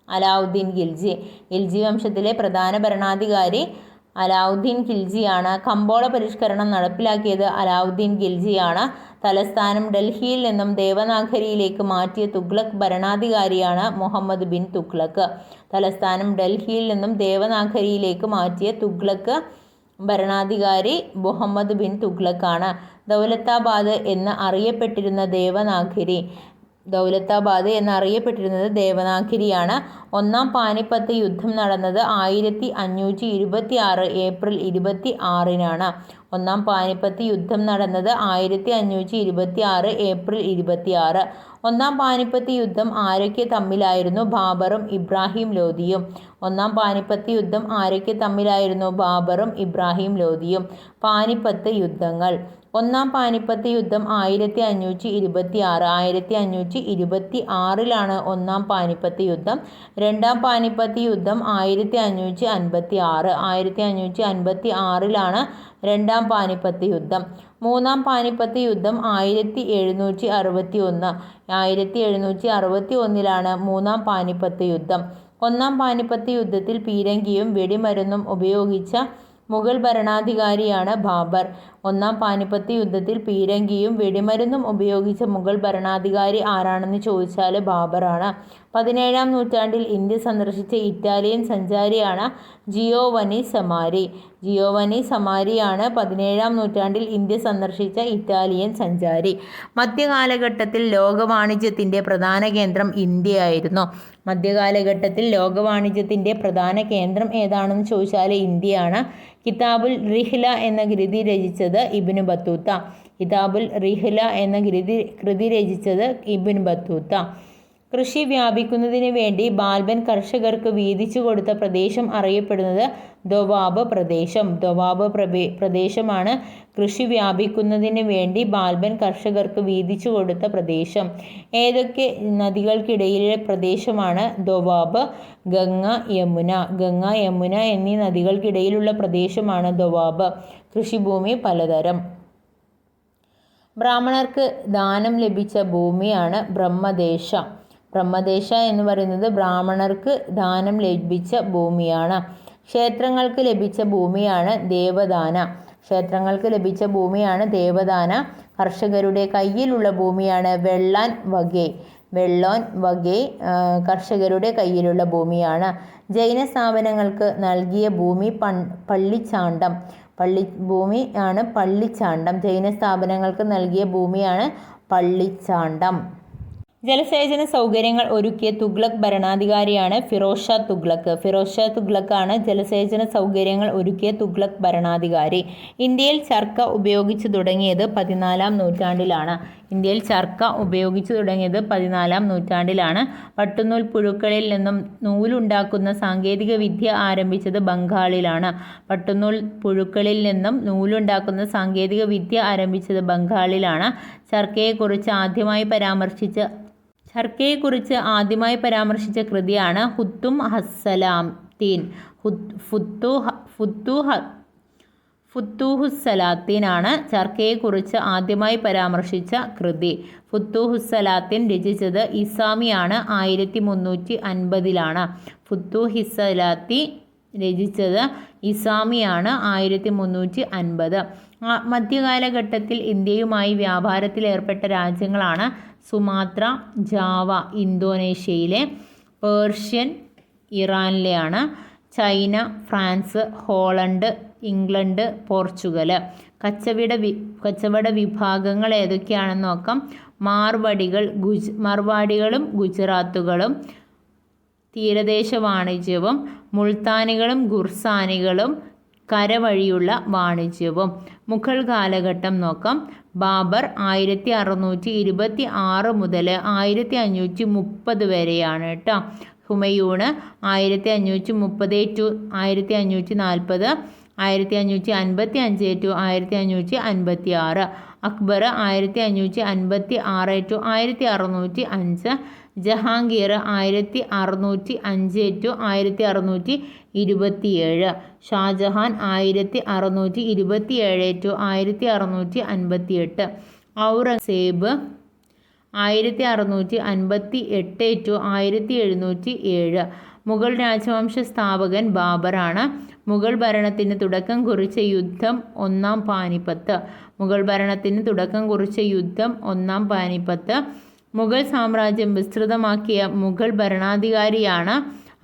അലാവുദ്ദീൻ ഖിൽജി. ഖിൽജി വംശത്തിലെ പ്രധാന ഭരണാധികാരി അലാവുദ്ദീൻ ഖിൽജിയാണ്. കമ്പോള പരിഷ്കരണം നടപ്പിലാക്കിയത് അലാവുദ്ദീൻ ഖിൽജിയാണ്. തലസ്ഥാനം ഡൽഹിയിൽ നിന്നും ദേവനാഗരിയിലേക്ക് മാറ്റിയ തുഗ്ലക്ക് ഭരണാധികാരിയാണ് മുഹമ്മദ് ബിൻ തുഗ്ലക്ക്. തലസ്ഥാനം ഡൽഹിയിൽ നിന്നും ദേവനാഗരിയിലേക്ക് മാറ്റിയ തുഗ്ലക്ക് ഭരണാധികാരി മുഹമ്മദ് ബിൻ തുഗ്ലക്കാണ്. ദൗലത്താബാദ് എന്ന് അറിയപ്പെട്ടിരുന്നത് ദേവനാഗിരിയാണ്. ഒന്നാം പാനിപ്പത്ത് യുദ്ധം നടന്നത് 1526 ഏപ്രിൽ 26-നാണ്. ഒന്നാം പാനിപ്പത്ത് യുദ്ധം നടന്നത് 1526 ഏപ്രിൽ 26. ഒന്നാം പാനിപ്പത്ത് യുദ്ധം ആരൊക്കെ തമ്മിലായിരുന്നു? ബാബറും ഇബ്രാഹിം ലോധിയും. ഒന്നാം പാനിപ്പത്ത് യുദ്ധം ആരൊക്കെ തമ്മിലായിരുന്നു? ബാബറും ഇബ്രാഹിം ലോധിയും. പാനിപ്പത്ത് യുദ്ധങ്ങൾ. ഒന്നാം പാനിപ്പത്ത് യുദ്ധം 1526 ഒന്നാം പാനിപ്പത്ത് യുദ്ധം. രണ്ടാം പാനിപ്പത്ത് യുദ്ധം 1556 രണ്ടാം പാനിപ്പത്ത് യുദ്ധം. മൂന്നാം പാനിപ്പത്ത് യുദ്ധം 1761 മൂന്നാം പാനിപ്പത്ത് യുദ്ധം. ഒന്നാം പാനിപ്പത്ത് യുദ്ധത്തിൽ പീരങ്കിയും വെടിമരുന്നും ഉപയോഗിച്ച മുഗൾ ഭരണാധികാരിയാണ് ബാബർ. ഒന്നാം പാനിപ്പത്ത് യുദ്ധത്തിൽ പീരങ്കിയും വെടിമരുന്നും ഉപയോഗിച്ച മുഗൾ ഭരണാധികാരി ആരാണെന്ന് ചോദിച്ചാൽ ബാബറാണ്. 17-ാം നൂറ്റാണ്ടിൽ ഇന്ത്യ സന്ദർശിച്ച ഇറ്റാലിയൻ സഞ്ചാരിയാണ് ജിയോവനി സമാരിയാണ് 17-ാം നൂറ്റാണ്ടിൽ ഇന്ത്യ സന്ദർശിച്ച ഇറ്റാലിയൻ സഞ്ചാരി. മധ്യകാലഘട്ടത്തിൽ ലോകവാണിജ്യത്തിൻ്റെ പ്രധാന കേന്ദ്രം ഇന്ത്യയായിരുന്നു. മധ്യകാലഘട്ടത്തിൽ ലോകവാണിജ്യത്തിൻ്റെ പ്രധാന കേന്ദ്രം ഏതാണെന്ന് ചോദിച്ചാൽ ഇന്ത്യയാണ്. കിതാബുൽ റിഹ്ല എന്ന കൃതി രചിച്ചത് ഇബ്നു ബത്തൂത്ത. കൃതി രചിച്ചത് ഇബ്നു ബത്തൂത്ത. കൃഷി വ്യാപിക്കുന്നതിന് വേണ്ടി ബാൽബൻ കർഷകർക്ക് വീതിച്ചു കൊടുത്ത പ്രദേശം അറിയപ്പെടുന്നത് ദോവാബ് പ്രദേശമാണ്. കൃഷി വ്യാപിക്കുന്നതിന് വേണ്ടി ബാൽബൻ കർഷകർക്ക് വീതിച്ചു കൊടുത്ത പ്രദേശം. ഏതൊക്കെ നദികൾക്കിടയിലെ പ്രദേശമാണ് ദോവാബ്? ഗംഗ, യമുന എന്നീ നദികൾക്കിടയിലുള്ള പ്രദേശമാണ് ദോവാബ്. കൃഷിഭൂമി പലതരം. ബ്രാഹ്മണർക്ക് ദാനം ലഭിച്ച ഭൂമിയാണ് ബ്രഹ്മദേശ എന്ന് പറയുന്നത് ബ്രാഹ്മണർക്ക് ദാനം ലഭിച്ച ഭൂമിയാണ്. ക്ഷേത്രങ്ങൾക്ക് ലഭിച്ച ഭൂമിയാണ് ദേവദാന. കർഷകരുടെ കയ്യിലുള്ള ഭൂമിയാണ് വെള്ളോൻ വകൈ കർഷകരുടെ കയ്യിലുള്ള ഭൂമിയാണ്. ജൈന സ്ഥാപനങ്ങൾക്ക് നൽകിയ ഭൂമി പള്ളിച്ചാണ്ടം. ജൈന സ്ഥാപനങ്ങൾക്ക് നൽകിയ ഭൂമിയാണ് പള്ളിച്ചാണ്ടം. ജലസേചന സൗകര്യങ്ങൾ ഒരുക്കിയ തുഗ്ലക്ക് ഭരണാധികാരിയാണ് ഫിറോസ് ഷാ തുഗ്ലക്കാണ് ജലസേചന സൗകര്യങ്ങൾ ഒരുക്കിയ തുഗ്ലക്ക് ഭരണാധികാരി. ഇന്ത്യയിൽ ചർക്ക ഉപയോഗിച്ചു തുടങ്ങിയത് 14-ാം നൂറ്റാണ്ടിലാണ്. പട്ടുനൂൽ പുഴുക്കളിൽ നിന്നും നൂലുണ്ടാക്കുന്ന സാങ്കേതിക വിദ്യ ആരംഭിച്ചത് ബംഗാളിലാണ്. ചർക്കയെക്കുറിച്ച് ആദ്യമായി പരാമർശിച്ച കൃതിയാണ് ഫുത്തൂഹുസ്സലാത്തീൻ ആണ് ചർക്കയെക്കുറിച്ച് ആദ്യമായി പരാമർശിച്ച കൃതി. ഫുത്തൂഹുസ്സലാത്തീൻ രചിച്ചത് ഇസാമിയാണ് 1350. ഫുത്തൂഹുസ്സലാത്തി രചിച്ചത് ഇസാമിയാണ് 1350. മധ്യകാലഘട്ടത്തിൽ ഇന്ത്യയുമായി വ്യാപാരത്തിലേർപ്പെട്ട രാജ്യങ്ങളാണ് സുമാത്ര, ജാവ ഇന്തോനേഷ്യയിലെ, പേർഷ്യൻ ഇറാനിലെയാണ്, China, France, Holland, England, Portugal. കച്ചവട വിഭാഗങ്ങൾ ഏതൊക്കെയാണെന്ന് നോക്കാം. മാർവാടികളും ഗുജറാത്തുകളും, തീരദേശ വാണിജ്യവും, മുൾത്താനികളും ഗുർസാനികളും കരവഴിയുള്ള വാണിജ്യവും. മുഗൾ കാലഘട്ടം നോക്കാം. ബാബർ 1626 മുതൽ 1530 വരെയാണ് കേട്ടോ. Humayun 1530 to 1540, 1555 to 1556, Akbar 1556 to 1605, Jahangir 1605 to 1627, Shahjahan 1627 to 1658, Aurangzeb 1658 to 1707. Mughal രാജവംശ സ്ഥാപകൻ ബാബറാണ്. മുഗൾ ഭരണത്തിന് തുടക്കം കുറിച്ച യുദ്ധം ഒന്നാം പാനിപ്പത്ത്. മുഗൾ ഭരണത്തിന് തുടക്കം കുറിച്ച യുദ്ധം ഒന്നാം പാനിപ്പത്ത്. മുഗൾ സാമ്രാജ്യം വിസ്തൃതമാക്കിയ മുഗൾ ഭരണാധികാരിയാണ്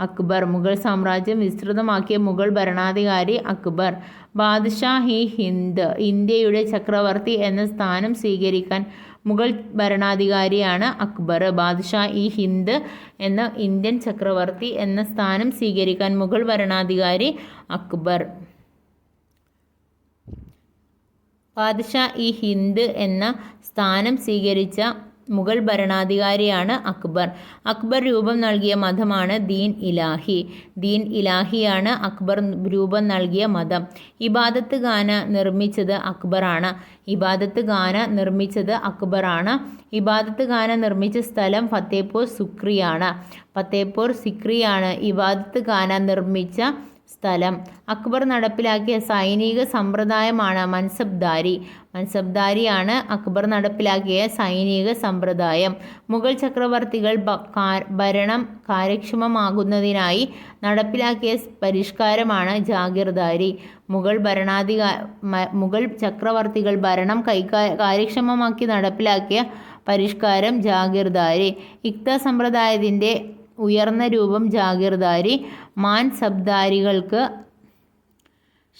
അക്ബർ. മുഗൾ സാമ്രാജ്യം വിസ്തൃതമാക്കിയ മുഗൾ ഭരണാധികാരി അക്ബർ. ബാദ്ഷാ-ഇ ഹിന്ദ്, ഇന്ത്യയുടെ ചക്രവർത്തി എന്ന സ്ഥാനം സ്വീകരിക്കാൻ മുഗൾ ഭരണാധികാരിയാണ് അക്ബർ. ബാദ്ഷാ-ഇ ഹിന്ദ് എന്ന ഇന്ത്യൻ ചക്രവർത്തി എന്ന സ്ഥാനം സ്വീകരിക്കാൻ മുഗൾ ഭരണാധികാരി അക്ബർ. ബാദ്ഷാ-ഇ ഹിന്ദ് എന്ന സ്ഥാനം സ്വീകരിച്ച മുഗൾ ഭരണാധികാരിയാണ് അക്ബർ. അക്ബർ രൂപം നൽകിയ മതമാണ് ദീൻ ഇലാഹി. ദീൻ ഇലാഹിയാണ് അക്ബർ രൂപം നൽകിയ മതം. ഇബാദത്ത് ഖാന നിർമ്മിച്ചത് അക്ബറാണ്. ഇബാദത്ത് ഖാന നിർമ്മിച്ചത് അക്ബറാണ്. ഇബാദത്ത് ഖാന നിർമ്മിച്ച സ്ഥലം ഫത്തേപൂർ സിക്രിയാണ്. ഫത്തേപൂർ സിക്രിയാണ് ഇബാദത്ത് ഖാന നിർമ്മിച്ച സ്ഥലം. അക്ബർ നടപ്പിലാക്കിയ സൈനിക സമ്പ്രദായമാണ് മൻസബ്ദാരി. മൻസബ്ദാരിയാണ് അക്ബർ നടപ്പിലാക്കിയ സൈനിക സമ്പ്രദായം. മുഗൾ ചക്രവർത്തികൾ ഭരണം കാര്യക്ഷമമാകുന്നതിനായി നടപ്പിലാക്കിയ പരിഷ്കാരമാണ് ജാഗിർദാരി. മുഗൾ ചക്രവർത്തികൾ ഭരണം കാര്യക്ഷമമാക്കി നടപ്പിലാക്കിയ പരിഷ്കാരം ജാഗിർദാരി. ഇഖ്ത സമ്പ്രദായത്തിൻ്റെ ഉയർന്ന രൂപം ജാഗിർദാരി. മാൻസബ്ദാരികൾക്ക്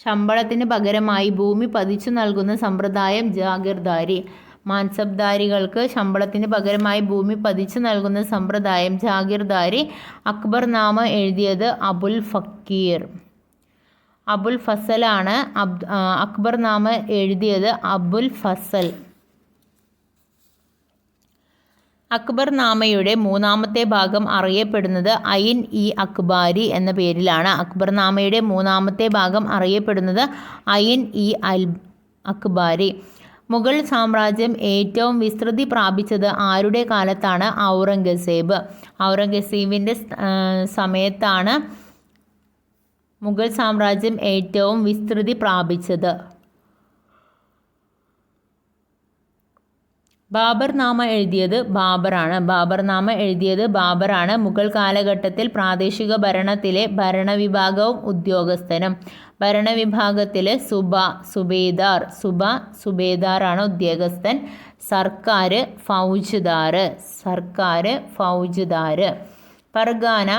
ശമ്പളത്തിന് പകരമായി ഭൂമി പതിച്ചു നൽകുന്ന സമ്പ്രദായം ജാഗിർദാരി. മാൻസബ്ദാരികൾക്ക് ശമ്പളത്തിന് പകരമായി ഭൂമി പതിച്ചു നൽകുന്ന സമ്പ്രദായം ജാഗിർദാരി. അക്ബർ നാമ എഴുതിയത് അബുൽ ഫക്കീർ. അബുൽ ഫസലാണ് അക്ബർ നാമ എഴുതിയത് അബുൽ ഫസൽ. അക്ബർ നാമയുടെ മൂന്നാമത്തെ ഭാഗം അറിയപ്പെടുന്നത് ഐൻ ഇ അക്ബാരി എന്ന പേരിലാണ്. അക്ബർ നാമയുടെ മൂന്നാമത്തെ ഭാഗം അറിയപ്പെടുന്നത് ഐൻ ഇ അക്ബാരി. മുഗൾ സാമ്രാജ്യം ഏറ്റവും വിസ്തൃതി പ്രാപിച്ചത് ആരുടെ കാലത്താണ്? ഔറംഗസേബ്. ഔറംഗസേബിൻ്റെ സമയത്താണ് മുഗൾ സാമ്രാജ്യം ഏറ്റവും വിസ്തൃതി പ്രാപിച്ചത്. ബാബർ നാമ എഴുതിയത് ബാബറാണ്. ബാബർ നാമ എഴുതിയത് ബാബറാണ്. മുഗൾ കാലഘട്ടത്തിൽ പ്രാദേശിക ഭരണത്തിലെ ഭരണവിഭാഗവും ഉദ്യോഗസ്ഥനും. ഭരണവിഭാഗത്തിൽ സുബേദാറാണ് ഉദ്യോഗസ്ഥൻ. സർക്കാർ ഫൗജ്ദാർ. പർഗാന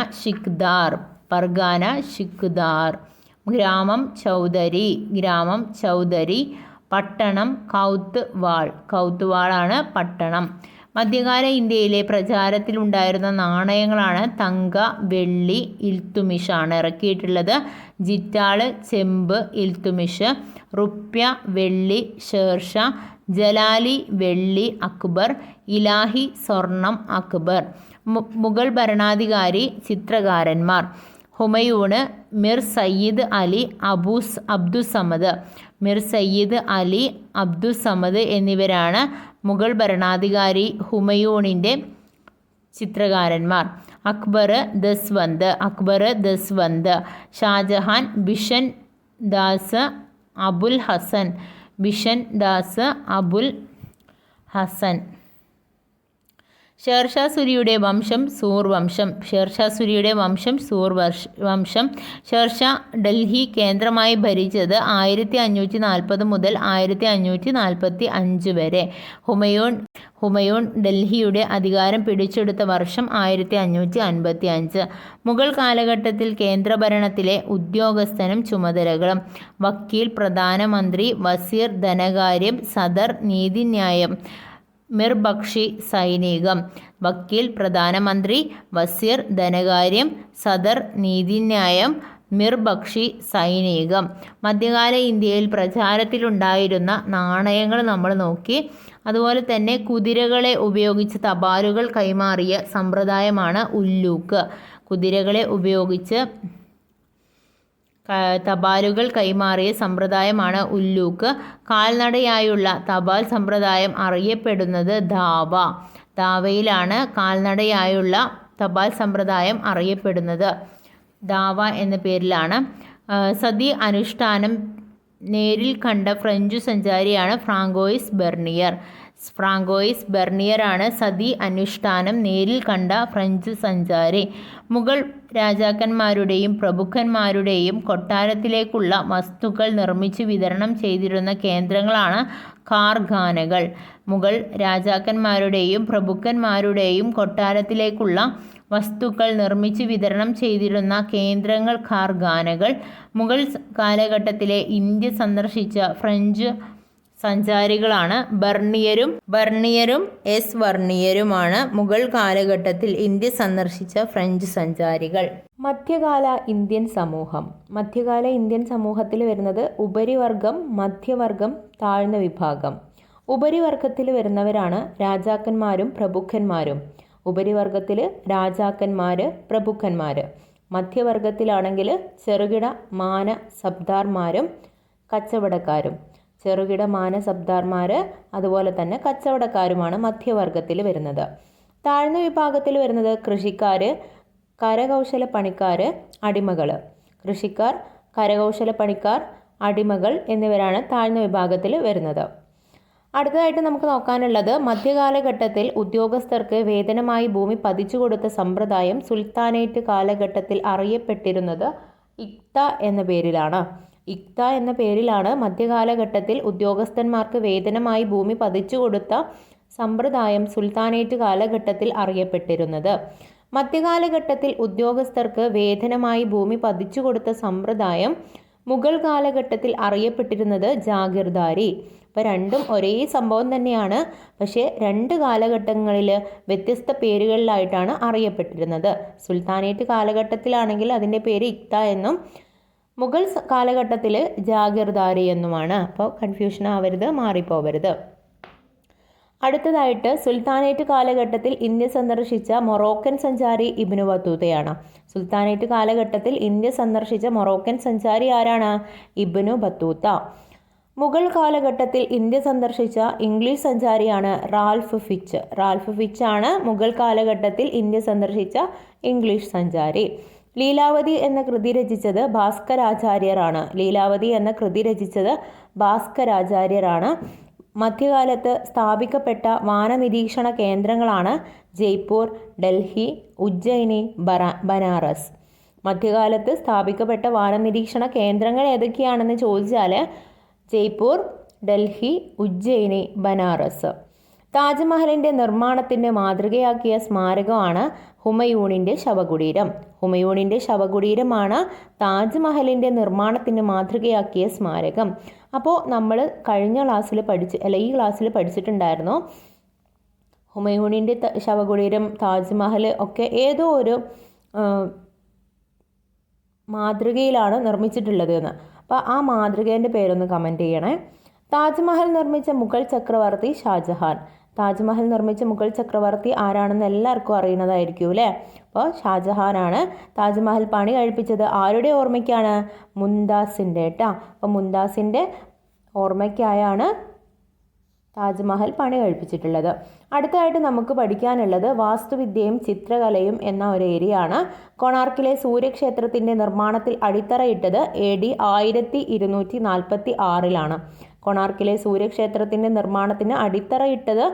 ഷിക്ദാർ. ഗ്രാമം ചൗധരി. പട്ടണം കൗത്ത്വാളാണ് പട്ടണം. മധ്യകാല ഇന്ത്യയിലെ പ്രചാരത്തിലുണ്ടായിരുന്ന നാണയങ്ങളാണ് തങ്ക, വെള്ളി. ഇൽത്തുമിഷാണ് ഇറക്കിയിട്ടുള്ളത്. ജിറ്റാള് ചെമ്പ് ഇൽത്തുമിഷ്. റുപ്യ വെള്ളി ഷേർഷാ. ജലാലി വെള്ളി അക്ബർ. ഇലാഹി സ്വർണം അക്ബർ. മുഗൾ ഭരണാധികാരി ചിത്രകാരന്മാർ. ഹുമയൂണ്, മിർ സയ്യിദ് അലി അബ്ദുസമദ്. മിർ സയ്യിദ് അലി അബ്ദുസമദ് എന്നിവരാണ് മുഗൾ ഭരണാധികാരി ഹുമയൂണിൻ്റെ ചിത്രകാരന്മാർ. അക്ബർ ദസ്വന്ത്. ഷാജഹാൻ ബിഷൻ ദാസ് അബുൽ ഹസൻ. ഷേർഷാ സൂരിയുടെ വംശം സൂർ വംശം. ഷേർഷാ ഡൽഹി കേന്ദ്രമായി ഭരിച്ചത് 1540 മുതൽ 1545 വരെ. ഹുമയൂൺ ഡൽഹിയുടെ അധികാരം പിടിച്ചെടുത്ത വർഷം 1555. മുഗൾ കാലഘട്ടത്തിൽ കേന്ദ്രഭരണത്തിലെ ഉദ്യോഗസ്ഥനും ചുമതലകളും: വക്കീൽ, പ്രധാനമന്ത്രി, വസീർ, ധനകാര്യം, സദർ, നീതിന്യായം. മിർബക്ഷി സൈനികം. വക്കീൽ പ്രധാനമന്ത്രി, വസീർ ധനകാര്യം, സദർ നീതിന്യായം, മിർബക്ഷി സൈനികം. മധ്യകാല ഇന്ത്യയിൽ പ്രചാരത്തിലുണ്ടായിരുന്ന നാണയങ്ങൾ നമ്മൾ നോക്കി. അതുപോലെ തന്നെ കുതിരകളെ ഉപയോഗിച്ച് തപാലുകൾ കൈമാറിയ സമ്പ്രദായമാണ് ഉല്ലൂക്ക്. കുതിരകളെ ഉപയോഗിച്ച് തപാലുകൾ കൈമാറിയ സമ്പ്രദായമാണ് ഉല്ലൂക്ക്. കാൽനടയായുള്ള തപാൽ സമ്പ്രദായം അറിയപ്പെടുന്നത് ധാവ. ധാവയിലാണ് കാൽനടയായുള്ള തപാൽ സമ്പ്രദായം അറിയപ്പെടുന്നത്. ധാവ എന്ന പേരിലാണ്. സതി അനുഷ്ഠാനം നേരിൽ കണ്ട ഫ്രഞ്ച് സഞ്ചാരിയാണ് ഫ്രാങ്കോയിസ് ബെർണിയർ. ഫ്രാങ്കോയിസ് ബെർണിയറാണ് സതി അനുഷ്ഠാനം നേരിൽ കണ്ട ഫ്രഞ്ച് സഞ്ചാരി. മുഗൾ രാജാക്കന്മാരുടെയും പ്രഭുക്കന്മാരുടെയും കൊട്ടാരത്തിലേക്കുള്ള വസ്തുക്കൾ നിർമ്മിച്ച് വിതരണം ചെയ്തിരുന്ന കേന്ദ്രങ്ങളാണ് ഖാർഖാനകൾ. മുഗൾ രാജാക്കന്മാരുടെയും പ്രഭുക്കന്മാരുടെയും കൊട്ടാരത്തിലേക്കുള്ള വസ്തുക്കൾ നിർമ്മിച്ച് വിതരണം ചെയ്തിരുന്ന കേന്ദ്രങ്ങൾ ഖാർഖാനകൾ. മുഗൾ കാലഘട്ടത്തിലെ ഇന്ത്യ സന്ദർശിച്ച ഫ്രഞ്ച് സഞ്ചാരികളാണ് ബെർണിയറും എസ് വർണിയരുമാണ് മുഗൾ കാലഘട്ടത്തിൽ ഇന്ത്യ സന്ദർശിച്ച ഫ്രഞ്ച് സഞ്ചാരികൾ. മധ്യകാല ഇന്ത്യൻ സമൂഹം. മധ്യകാല ഇന്ത്യൻ സമൂഹത്തിൽ വരുന്നത് ഉപരിവർഗം, മധ്യവർഗം, താഴ്ന്ന വിഭാഗം. ഉപരിവർഗത്തിൽ വരുന്നവരാണ് രാജാക്കന്മാരും പ്രഭുക്കന്മാരും. ഉപരിവർഗത്തിൽ രാജാക്കന്മാർ, പ്രഭുക്കന്മാർ. മധ്യവർഗത്തിലാണെങ്കിൽ ചെറുകിട മാന സബ്ദാർമാരും കച്ചവടക്കാരും. ചെറുകിട മാന സബ്ദാർമാർ അതുപോലെ തന്നെ കച്ചവടക്കാരുമാണ് മധ്യവർഗത്തിൽ വരുന്നത്. താഴ്ന്ന വിഭാഗത്തിൽ വരുന്നത് കൃഷിക്കാർ, കരകൗശല പണിക്കാർ, അടിമകൾ. കൃഷിക്കാർ, കരകൗശല പണിക്കാർ, അടിമകൾ എന്നിവരാണ് താഴ്ന്ന വിഭാഗത്തിൽ വരുന്നത്. അടുത്തതായിട്ട് നമുക്ക് നോക്കാനുള്ളത് മധ്യകാലഘട്ടത്തിൽ ഉദ്യോഗസ്ഥർക്ക് വേതനമായി ഭൂമി പതിച്ചു കൊടുത്ത സമ്പ്രദായം സുൽത്താനേറ്റ് കാലഘട്ടത്തിൽ അറിയപ്പെട്ടിരുന്നത് ഇക്ത എന്ന പേരിലാണ്. ഇക്ത എന്ന പേരിലാണ് മധ്യകാലഘട്ടത്തിൽ ഉദ്യോഗസ്ഥന്മാർക്ക് വേതനമായി ഭൂമി പതിച്ചു കൊടുത്ത സമ്പ്രദായം സുൽത്താനേറ്റ് കാലഘട്ടത്തിൽ അറിയപ്പെട്ടിരുന്നത്. മധ്യകാലഘട്ടത്തിൽ ഉദ്യോഗസ്ഥർക്ക് വേതനമായി ഭൂമി പതിച്ചു കൊടുത്ത സമ്പ്രദായം മുഗൾ കാലഘട്ടത്തിൽ അറിയപ്പെട്ടിരുന്നത് ജാഗിർദാരി. അപ്പോൾ രണ്ടും ഒരേ സംഭവം തന്നെയാണ്, പക്ഷേ രണ്ട് കാലഘട്ടങ്ങളിൽ വ്യത്യസ്ത പേരുകളിലായിട്ടാണ് അറിയപ്പെട്ടിരുന്നത്. സുൽത്താനേറ്റ് കാലഘട്ടത്തിലാണെങ്കിൽ അതിൻ്റെ പേര് ഇക്ത എന്നും മുഗൾ കാലഘട്ടത്തിൽ ജാഗിർദാരി എന്നുമാണ്. അപ്പോൾ കൺഫ്യൂഷൻ ആവരുത്, മാറിപ്പോവരുത്. അടുത്തതായിട്ട് സുൽത്താനേറ്റ് കാലഘട്ടത്തിൽ ഇന്ത്യ സന്ദർശിച്ച മൊറോക്കൻ സഞ്ചാരി ഇബ്നു ബത്തൂത്തയാണ്. സുൽത്താനേറ്റ് കാലഘട്ടത്തിൽ ഇന്ത്യ സന്ദർശിച്ച മൊറോക്കൻ സഞ്ചാരി ആരാണ്? Ibn Battuta. മുഗൾ കാലഘട്ടത്തിൽ ഇന്ത്യ സന്ദർശിച്ച ഇംഗ്ലീഷ് സഞ്ചാരിയാണ് റാൽഫ് ഫിച്ച്. റാൽഫ് ഫിച്ച് ആണ് മുഗൾ കാലഘട്ടത്തിൽ ഇന്ത്യ സന്ദർശിച്ച ഇംഗ്ലീഷ് സഞ്ചാരി. ലീലാവതി എന്ന കൃതി രചിച്ചത് ഭാസ്കരാചാര്യരാണ്. ലീലാവതി എന്ന കൃതി രചിച്ചത് ഭാസ്കരാചാര്യരാണ്. മധ്യകാലത്ത് സ്ഥാപിക്കപ്പെട്ട വാനനിരീക്ഷണ കേന്ദ്രങ്ങളാണ് ജയ്പൂർ, ഡൽഹി, ഉജ്ജയിനി, ബനാറസ്. മധ്യകാലത്ത് സ്ഥാപിക്കപ്പെട്ട വാനനിരീക്ഷണ കേന്ദ്രങ്ങൾ ഏതൊക്കെയാണെന്ന് ചോദിച്ചാൽ ജയ്പൂർ, ഡൽഹി, ഉജ്ജയിനി, ബനാറസ്. താജ്മഹലിൻ്റെ നിർമ്മാണത്തിന് മാതൃകയാക്കിയ സ്മാരകമാണ് ഹുമയൂണിൻ്റെ ശവകുടീരം. ഹുമയൂണിൻ്റെ ശവകുടീരമാണ് താജ്മഹലിൻ്റെ നിർമ്മാണത്തിന് മാതൃകയാക്കിയ സ്മാരകം. അപ്പോൾ നമ്മൾ കഴിഞ്ഞ ക്ലാസ്സിൽ ഈ ക്ലാസ്സിൽ പഠിച്ചിട്ടുണ്ടായിരുന്നു ഹുമയൂണിൻ്റെ ശവകുടീരം, താജ്മഹൽ ഒക്കെ ഏതോ ഒരു മാതൃകയിലാണ് നിർമ്മിച്ചിട്ടുള്ളത് എന്ന്. അപ്പോൾ ആ മാതൃകേൻ്റെ പേരൊന്ന് കമൻറ്റ് ചെയ്യണേ. താജ്മഹൽ നിർമ്മിച്ച മുഗൾ ചക്രവർത്തി ഷാജഹാൻ. താജ്മഹൽ നിർമ്മിച്ച മുഗൾ ചക്രവർത്തി ആരാണെന്ന് എല്ലാവർക്കും അറിയുന്നതായിരിക്കും അല്ലേ? അപ്പോൾ ഷാജഹാനാണ് താജ്മഹൽ പണി കഴിപ്പിച്ചത്. ആരുടെ ഓർമ്മയ്ക്കാണ്? മുംതാസിൻ്റെ കേട്ടോ. അപ്പോൾ മുംതാസിൻ്റെ ഓർമ്മയ്ക്കായാണ് താജ്മഹൽ പണി കഴിപ്പിച്ചിട്ടുള്ളത്. അടുത്തതായിട്ട് നമുക്ക് പഠിക്കാനുള്ളത് വാസ്തുവിദ്യയും ചിത്രകലയും എന്ന ഒരു ഏരിയ ആണ്. കൊണാർക്കിലെ സൂര്യക്ഷേത്രത്തിൻ്റെ നിർമ്മാണത്തിൽ അടിത്തറയിട്ടത് AD 1246 കൊണാർക്കിലെ സൂര്യക്ഷേത്രത്തിൻ്റെ നിർമ്മാണത്തിന് അടിത്തറയിട്ടത്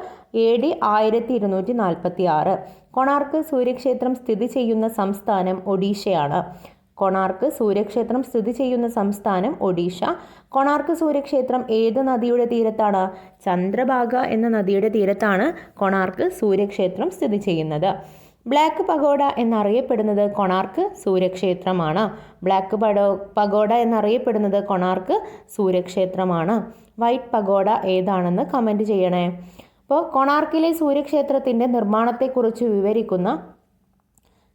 AD 1246. കൊണാർക്ക് സൂര്യക്ഷേത്രം സ്ഥിതി ചെയ്യുന്ന സംസ്ഥാനം ഒഡീഷയാണ്. കൊണാർക്ക് സൂര്യക്ഷേത്രം സ്ഥിതി ചെയ്യുന്ന സംസ്ഥാനം ഒഡീഷ. കൊണാർക്ക് സൂര്യക്ഷേത്രം ഏത് നദിയുടെ തീരത്താണ്? ചന്ദ്രഭാഗ എന്ന നദിയുടെ തീരത്താണ് കൊണാർക്ക് സൂര്യക്ഷേത്രം സ്ഥിതി ചെയ്യുന്നത്. ബ്ലാക്ക് പഗോഡ എന്നറിയപ്പെടുന്നത് കൊണാർക്ക് സൂര്യക്ഷേത്രമാണ്. ബ്ലാക്ക് പഗോഡ എന്നറിയപ്പെടുന്നത് കൊണാർക്ക് സൂര്യക്ഷേത്രമാണ്. വൈറ്റ് പഗോഡ ഏതാണെന്ന് കമൻറ്റ് ചെയ്യണേ. അപ്പോൾ കൊണാർക്കിലെ സൂര്യക്ഷേത്രത്തിൻ്റെ നിർമ്മാണത്തെക്കുറിച്ച് വിവരിക്കുന്ന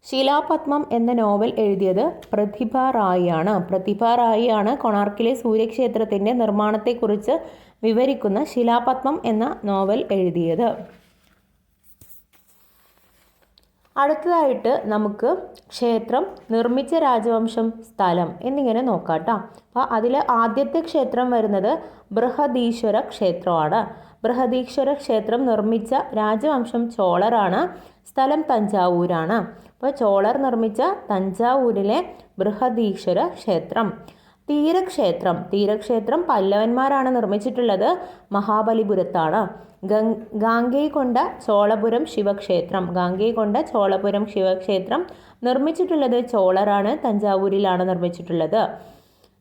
ശിലാപത്മം എന്ന നോവൽ എഴുതിയത് പ്രതിഭ റായിയാണ്. പ്രതിഭ റായിയാണ് കൊണാർക്കിലെ സൂര്യക്ഷേത്രത്തിൻ്റെ നിർമ്മാണത്തെക്കുറിച്ച് വിവരിക്കുന്ന ശിലാപത്മം എന്ന നോവൽ എഴുതിയത്. അടുത്തതായിട്ട് നമുക്ക് ക്ഷേത്രം, നിർമ്മിച്ച രാജവംശം, സ്ഥലം എന്നിങ്ങനെ നോക്കാം കേട്ടോ. അപ്പോൾ അതിൽ ആദ്യത്തെ ക്ഷേത്രം വരുന്നത് ബൃഹദീശ്വര ക്ഷേത്രമാണ്. ബൃഹദീശ്വര ക്ഷേത്രം നിർമ്മിച്ച രാജവംശം ചോളരാണ്. സ്ഥലം തഞ്ചാവൂരാണ്. അപ്പോൾ ചോളർ നിർമ്മിച്ച തഞ്ചാവൂരിലെ ബൃഹദീശ്വര ക്ഷേത്രം. തീരക്ഷേത്രം പല്ലവന്മാരാണ് നിർമ്മിച്ചിട്ടുള്ളത്. മഹാബലിപുരത്താണ്. ഗാംഗൈകൊണ്ട ചോളപുരം ശിവക്ഷേത്രം നിർമ്മിച്ചിട്ടുള്ളത് ചോളരാണ്. തഞ്ചാവൂരിലാണ് നിർമ്മിച്ചിട്ടുള്ളത്.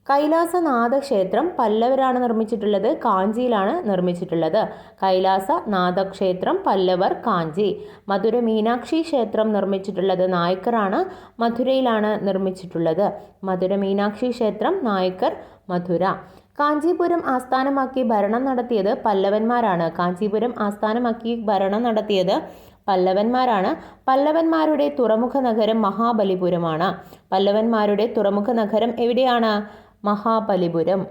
കൈലാസനാഥ ക്ഷേത്രം പല്ലവരാണ് നിർമ്മിച്ചിട്ടുള്ളത്. കാഞ്ചിയിലാണ് നിർമ്മിച്ചിട്ടുള്ളത്. കൈലാസനാഥ ക്ഷേത്രം പല്ലവർ, കാഞ്ചി. മധുര മീനാക്ഷി ക്ഷേത്രം നിർമ്മിച്ചിട്ടുള്ളത് നായ്ക്കറാണ്. മധുരയിലാണ് നിർമ്മിച്ചിട്ടുള്ളത്. മധുര മീനാക്ഷി ക്ഷേത്രം നായ്ക്കർ, മധുര. കാഞ്ചീപുരം ആസ്ഥാനമാക്കി ഭരണം നടത്തിയത് പല്ലവന്മാരാണ്. പല്ലവന്മാരുടെ തുറമുഖ നഗരം മഹാബലിപുരമാണ്. പല്ലവന്മാരുടെ തുറമുഖ നഗരം എവിടെയാണ്? മഹാബലിപുരം.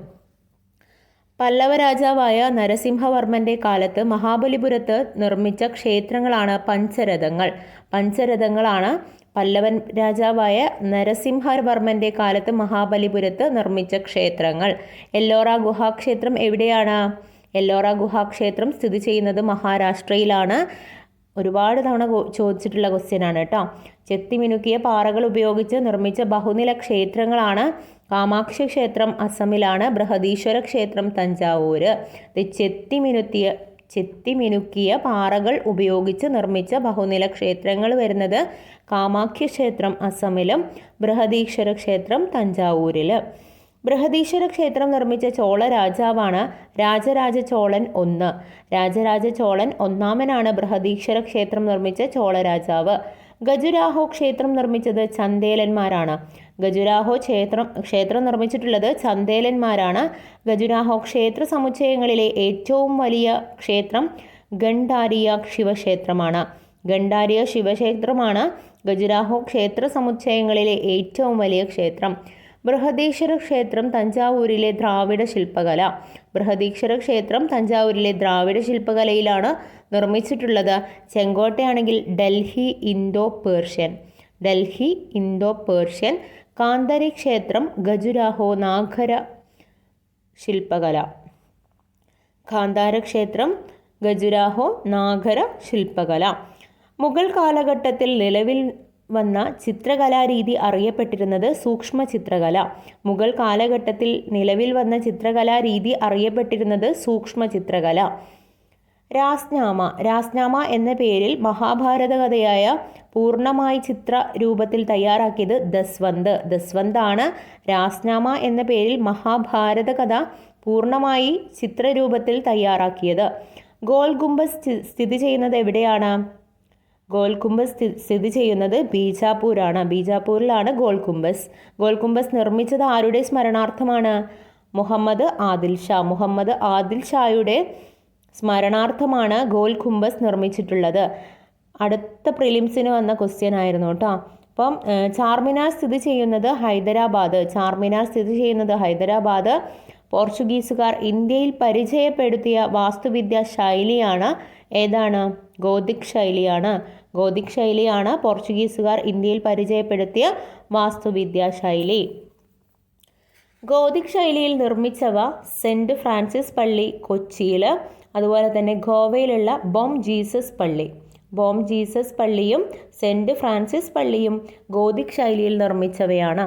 പല്ലവ രാജാവായ നരസിംഹവർമ്മൻ്റെ കാലത്ത് മഹാബലിപുരത്ത് നിർമ്മിച്ച ക്ഷേത്രങ്ങളാണ് പഞ്ചരഥങ്ങളാണ് പല്ലവൻ രാജാവായ നരസിംഹവർമ്മൻ്റെ കാലത്ത് മഹാബലിപുരത്ത് നിർമ്മിച്ച ക്ഷേത്രങ്ങൾ. എല്ലോറ ഗുഹാക്ഷേത്രം എവിടെയാണ്? എല്ലോറ ഗുഹാക്ഷേത്രം സ്ഥിതി ചെയ്യുന്നത് മഹാരാഷ്ട്രയിലാണ്. ഒരുപാട് തവണ ചോദിച്ചിട്ടുള്ള ക്വസ്റ്റ്യനാണ് കേട്ടോ. ചെത്തിമിനുക്കിയ പാറകൾ ഉപയോഗിച്ച് നിർമ്മിച്ച ബഹുനില ക്ഷേത്രങ്ങളാണ്. കാമാക്ഷി ക്ഷേത്രം അസമിലാണ്. ബൃഹദീശ്വര ക്ഷേത്രം തഞ്ചാവൂര്. ചെത്തിമിനുക്കിയ പാറകൾ ഉപയോഗിച്ച് നിർമ്മിച്ച ബഹുനില ക്ഷേത്രങ്ങൾ വരുന്നത് കാമാക്ഷി ക്ഷേത്രം അസമിലും ബൃഹദീശ്വര ക്ഷേത്രം തഞ്ചാവൂരിൽ. ബൃഹദീശ്വര ക്ഷേത്രം നിർമ്മിച്ച ചോള രാജാവാണ് രാജരാജ ചോളൻ 1. രാജരാജ ചോളൻ 1 ബൃഹദീശ്വര ക്ഷേത്രം നിർമ്മിച്ച ചോള രാജാവ്. ഖജുരാഹോ ക്ഷേത്രം നിർമ്മിച്ചത് ചന്ദേലന്മാരാണ്. ഖജുരാഹോ ക്ഷേത്രം നിർമ്മിച്ചിട്ടുള്ളത് ചന്ദേലന്മാരാണ്. ഖജുരാഹോ ക്ഷേത്ര സമുച്ചയങ്ങളിലെ ഏറ്റവും വലിയ ക്ഷേത്രം ഗണ്ഡാരിയ ശിവക്ഷേത്രമാണ്. ഖജുരാഹോ ക്ഷേത്ര സമുച്ചയങ്ങളിലെ ഏറ്റവും വലിയ ക്ഷേത്രം. ബൃഹദീശ്വര ക്ഷേത്രം തഞ്ചാവൂരിലെ ദ്രാവിഡ ശില്പകലയിലാണ് നിർമ്മിച്ചിട്ടുള്ളത്. ചെങ്കോട്ടയാണെങ്കിൽ ഡൽഹി ഇന്തോ പേർഷ്യൻ. കാന്തരി ക്ഷേത്രം ഖജുരാഹോ നാഗര ശില്പകല. മുഗൾ കാലഘട്ടത്തിൽ നിലവിൽ വന്ന ചിത്രകലാരീതി അറിയപ്പെട്ടിരുന്നത് സൂക്ഷ്മ ചിത്രകല. രാസ്നാമ എന്ന പേരിൽ മഹാഭാരത കഥയായ പൂർണ്ണമായി ചിത്ര രൂപത്തിൽ തയ്യാറാക്കിയത് ദസ്വന്ത് ആണ്. രാസ്നാമ എന്ന പേരിൽ മഹാഭാരത കഥ പൂർണ്ണമായി ചിത്രരൂപത്തിൽ തയ്യാറാക്കിയത്. ഗോൾ ഗുംബസ് സ്ഥിതി ചെയ്യുന്നത് എവിടെയാണ്? ഗോൾ ഗുംബസ് ബീജാപൂരാണ്. ബീജാപൂരിലാണ് ഗോൾ ഗുംബസ് നിർമ്മിച്ചത് ആരുടെ സ്മരണാർത്ഥമാണ്? മുഹമ്മദ് ആദിൽ ഷായുടെ സ്മരണാർത്ഥമാണ് ഗോൾ ഗുംബസ് നിർമ്മിച്ചിട്ടുള്ളത്. അടുത്ത പ്രിലിംസിന് വന്ന ക്വസ്റ്റ്യൻ ആയിരുന്നു കേട്ടോ. അപ്പം ചാർമിനാർ സ്ഥിതി ചെയ്യുന്നത് ഹൈദരാബാദ്. പോർച്ചുഗീസുകാർ ഇന്ത്യയിൽ പരിചയപ്പെടുത്തിയ വാസ്തുവിദ്യാ ശൈലിയാണ് ഏതാണ്? ഗോതിക് ശൈലിയാണ് പോർച്ചുഗീസുകാർ ഇന്ത്യയിൽ പരിചയപ്പെടുത്തിയ വാസ്തുവിദ്യാ ശൈലി. ഗോതിക് ശൈലിയിൽ നിർമ്മിച്ചവ സെൻറ്റ് ഫ്രാൻസിസ് പള്ളി കൊച്ചിയിൽ, അതുപോലെ തന്നെ ഗോവയിലുള്ള ബോം ജീസസ് പള്ളിയും സെൻറ്റ് ഫ്രാൻസിസ് പള്ളിയും ഗോതിക് ശൈലിയിൽ നിർമ്മിച്ചവയാണ്.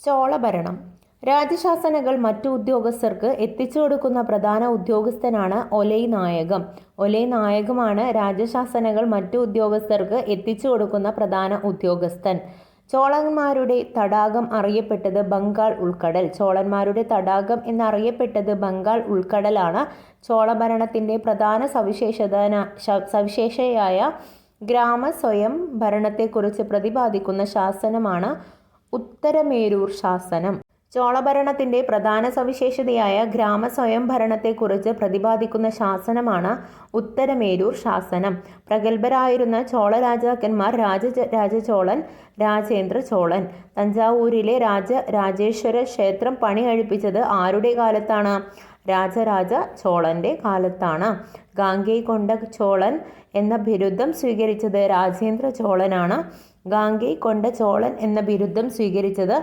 ചോളഭരണം. രാജശാസനകൾ മറ്റു ഉദ്യോഗസ്ഥർക്ക് എത്തിച്ചു കൊടുക്കുന്ന പ്രധാന ഉദ്യോഗസ്ഥനാണ് ഒലൈ നായകമാണ് രാജശാസനകൾ മറ്റു ഉദ്യോഗസ്ഥർക്ക് എത്തിച്ചു കൊടുക്കുന്ന പ്രധാന ഉദ്യോഗസ്ഥൻ. ചോളന്മാരുടെ തടാകം അറിയപ്പെട്ടത് ബംഗാൾ ഉൾക്കടലാണ്. ചോളഭരണത്തിൻ്റെ പ്രധാന സവിശേഷതയായ ഗ്രാമ സ്വയം ഭരണത്തെക്കുറിച്ച് പ്രതിപാദിക്കുന്ന ശാസനമാണ് ഉത്തരമേരൂർ ശാസനം. ചോളഭരണത്തിൻ്റെ പ്രധാന സവിശേഷതയായ ഗ്രാമസ്വയംഭരണത്തെക്കുറിച്ച് പ്രതിപാദിക്കുന്ന ശാസനമാണ് ഉത്തരമേരൂർ ശാസനം. പ്രഗത്ഭരായിരുന്ന ചോള രാജാക്കന്മാർ രാജചോളൻ, രാജേന്ദ്ര ചോളൻ. തഞ്ചാവൂരിലെ രാജരാജേശ്വര ക്ഷേത്രം പണി കഴിപ്പിച്ചത് ആരുടെ കാലത്താണ്? രാജരാജ ചോളൻ്റെ കാലത്താണ്. ഗാംഗൈകൊണ്ട ചോളൻ എന്ന ബിരുദം സ്വീകരിച്ചത് രാജേന്ദ്ര ചോളനാണ്. ഗാംഗൈകൊണ്ട ചോളൻ എന്ന ബിരുദം സ്വീകരിച്ചത്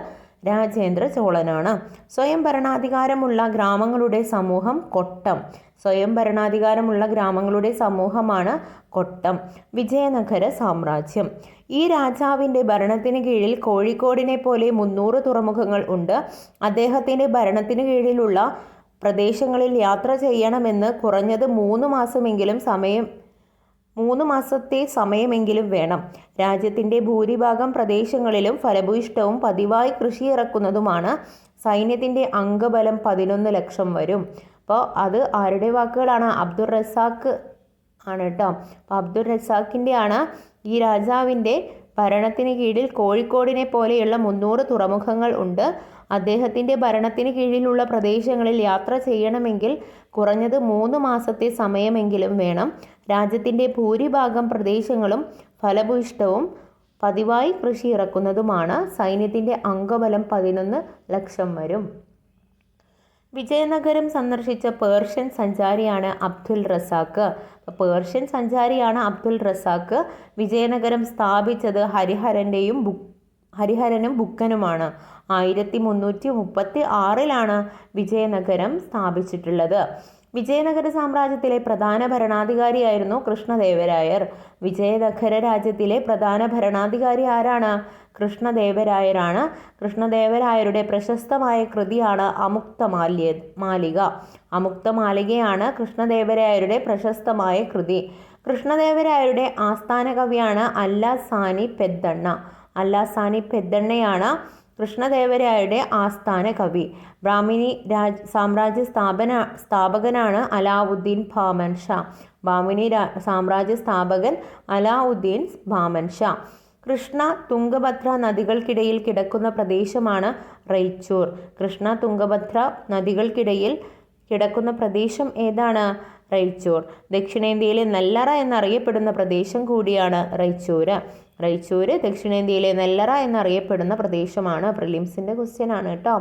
രാജേന്ദ്ര ചോളനാണ്. സ്വയം ഭരണാധികാരമുള്ള ഗ്രാമങ്ങളുടെ സമൂഹം കൊട്ടം. സ്വയം ഭരണാധികാരമുള്ള ഗ്രാമങ്ങളുടെ സമൂഹമാണ് കൊട്ടം. വിജയനഗര സാമ്രാജ്യം. ഈ രാജാവിൻ്റെ ഭരണത്തിന് കീഴിൽ കോഴിക്കോടിനെ പോലെ 300 തുറമുഖങ്ങൾ ഉണ്ട്. അദ്ദേഹത്തിൻ്റെ ഭരണത്തിന് കീഴിലുള്ള പ്രദേശങ്ങളിൽ യാത്ര ചെയ്യണമെന്ന് കുറഞ്ഞത് 3 മാസത്തെ സമയമെങ്കിലും വേണം. രാജ്യത്തിൻ്റെ ഭൂരിഭാഗം പ്രദേശങ്ങളിലും ഫലഭൂയിഷ്ഠവും പതിവായി കൃഷി ഇറക്കുന്നതുമാണ്. സൈന്യത്തിൻ്റെ അംഗബലം 11 ലക്ഷം വരും. അപ്പോൾ അത് ആരുടെ വാക്കുകളാണ്? അബ്ദുൾ റസാഖ് ആണ് കേട്ടോ. അപ്പോൾ അബ്ദുൾ റസാഖിൻ്റെയാണ് ഈ രാജാവിൻ്റെ ഭരണത്തിന് കീഴിൽ കോഴിക്കോടിനെ പോലെയുള്ള 300 തുറമുഖങ്ങൾ ഉണ്ട്. അദ്ദേഹത്തിൻ്റെ ഭരണത്തിന് കീഴിലുള്ള പ്രദേശങ്ങളിൽ യാത്ര ചെയ്യണമെങ്കിൽ കുറഞ്ഞത് 3 മാസത്തെ സമയമെങ്കിലും വേണം. രാജ്യത്തിൻ്റെ ഭൂരിഭാഗം പ്രദേശങ്ങളും ഫലഭൂയിഷ്ഠവും പതിവായി കൃഷി ഇറക്കുന്നതുമാണ്. സൈന്യത്തിൻ്റെ അംഗബലം 11 ലക്ഷം വരും. വിജയനഗരം സന്ദർശിച്ച പേർഷ്യൻ സഞ്ചാരിയാണ് അബ്ദുൾ റസാഖ്. പേർഷ്യൻ സഞ്ചാരിയാണ് അബ്ദുൾ റസാഖ്. വിജയനഗരം സ്ഥാപിച്ചത് ഹരിഹരനും ബുക്കനുമാണ്. 1336 വിജയനഗരം സ്ഥാപിച്ചിട്ടുള്ളത്. വിജയനഗര സാമ്രാജ്യത്തിലെ പ്രധാന ഭരണാധികാരിയായിരുന്നു കൃഷ്ണദേവരായർ. വിജയനഗര രാജ്യത്തിലെ പ്രധാന ഭരണാധികാരി ആരാണ്? കൃഷ്ണദേവരായരാണ്. കൃഷ്ണദേവരായരുടെ പ്രശസ്തമായ കൃതിയാണ് അമുക്തമാലിക. അമുക്തമാലികയാണ് കൃഷ്ണദേവരായരുടെ പ്രശസ്തമായ കൃതി. കൃഷ്ണദേവരായരുടെ ആസ്ഥാന കവിയാണ് അല്ലാസാനി പെദ്ദണ്ണ. അല്ലാസാനി പെദ്ദണ്ണയാണ് കൃഷ്ണദേവരായരുടെ ആസ്ഥാന കവി. ബ്രാഹ്മിണി സാമ്രാജ്യ സ്ഥാപകനാണ് അലാവുദ്ദീൻ ബാമൻ ഷാ. ബ്രാഹ്മിണി സാമ്രാജ്യ സ്ഥാപകൻ അലാവുദ്ദീൻ ബാമൻ ഷാ. കൃഷ്ണ തുംഗഭദ്ര നദികൾക്കിടയിൽ കിടക്കുന്ന പ്രദേശമാണ് റൈച്ചൂർ. കൃഷ്ണ തുംഗഭദ്ര നദികൾക്കിടയിൽ കിടക്കുന്ന പ്രദേശം ഏതാണ്? റൈച്ചൂർ. ദക്ഷിണേന്ത്യയിലെ നെല്ലറ എന്നറിയപ്പെടുന്ന പ്രദേശം കൂടിയാണ് റൈച്ചൂര് ദക്ഷിണേന്ത്യയിലെ നെല്ലറ എന്നറിയപ്പെടുന്ന പ്രദേശമാണ്. പ്രിലിംസിൻ്റെ ക്വസ്റ്റ്യൻ ആണ് കേട്ടോ.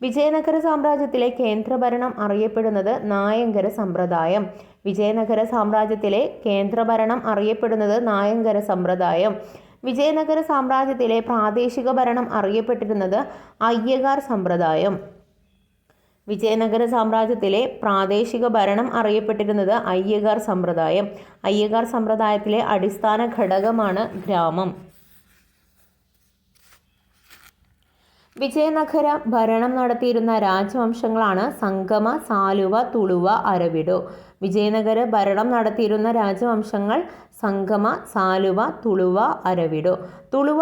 വിജയനഗര സാമ്രാജ്യത്തിലെ കേന്ദ്രഭരണം അറിയപ്പെടുന്നത് നായങ്കര സമ്പ്രദായം. വിജയനഗര സാമ്രാജ്യത്തിലെ കേന്ദ്രഭരണം അറിയപ്പെടുന്നത് നായങ്കര സമ്പ്രദായം. വിജയനഗര സാമ്രാജ്യത്തിലെ പ്രാദേശിക ഭരണം അറിയപ്പെട്ടിരുന്നത് അയ്യഗാർ സമ്പ്രദായം. വിജയനഗര സാമ്രാജ്യത്തിലെ പ്രാദേശിക ഭരണം അറിയപ്പെട്ടിരുന്നത് അയ്യഗാർ സമ്പ്രദായം. അയ്യഗാർ സമ്പ്രദായത്തിലെ അടിസ്ഥാന ഘടകമാണ് ഗ്രാമം. വിജയനഗര ഭരണം നടത്തിയിരുന്ന രാജവംശങ്ങളാണ് സംഗമ, സാലുവ, തുളുവ, അരവിഡു. വിജയനഗര ഭരണം നടത്തിയിരുന്ന രാജവംശങ്ങൾ സംഗമ, സാലുവ, തുളുവ, അരവിഡു. തുളുവ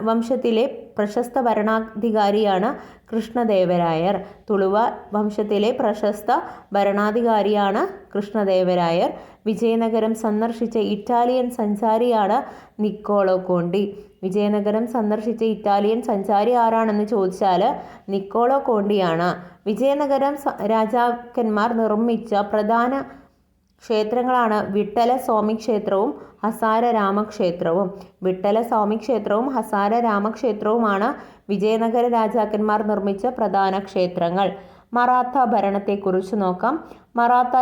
വംശത്തിലെ പ്രശസ്ത ഭരണാധികാരിയാണ് കൃഷ്ണദേവരായർ. തുളുവ വംശത്തിലെ പ്രശസ്ത ഭരണാധികാരിയാണ് കൃഷ്ണദേവരായർ. വിജയനഗരം സന്ദർശിച്ച ഇറ്റാലിയൻ സഞ്ചാരിയാണ് നിക്കോളോ കോണ്ടി. വിജയനഗരം സന്ദർശിച്ച ഇറ്റാലിയൻ സഞ്ചാരി ആരാണെന്ന് ചോദിച്ചാൽ നിക്കോളോ കോണ്ടിയാണ്. വിജയനഗരം രാജാക്കന്മാർ നിർമ്മിച്ച പ്രധാന ക്ഷേത്രങ്ങളാണ് വിട്ടല സ്വാമി ക്ഷേത്രവും ഹസാര രാമക്ഷേത്രവും. വിട്ടല സ്വാമി ക്ഷേത്രവും ഹസാര രാമക്ഷേത്രവുമാണ് വിജയനഗര രാജാക്കന്മാർ നിർമ്മിച്ച പ്രധാന ക്ഷേത്രങ്ങൾ. മറാത്ത ഭരണത്തെക്കുറിച്ച് നോക്കാം. മറാത്ത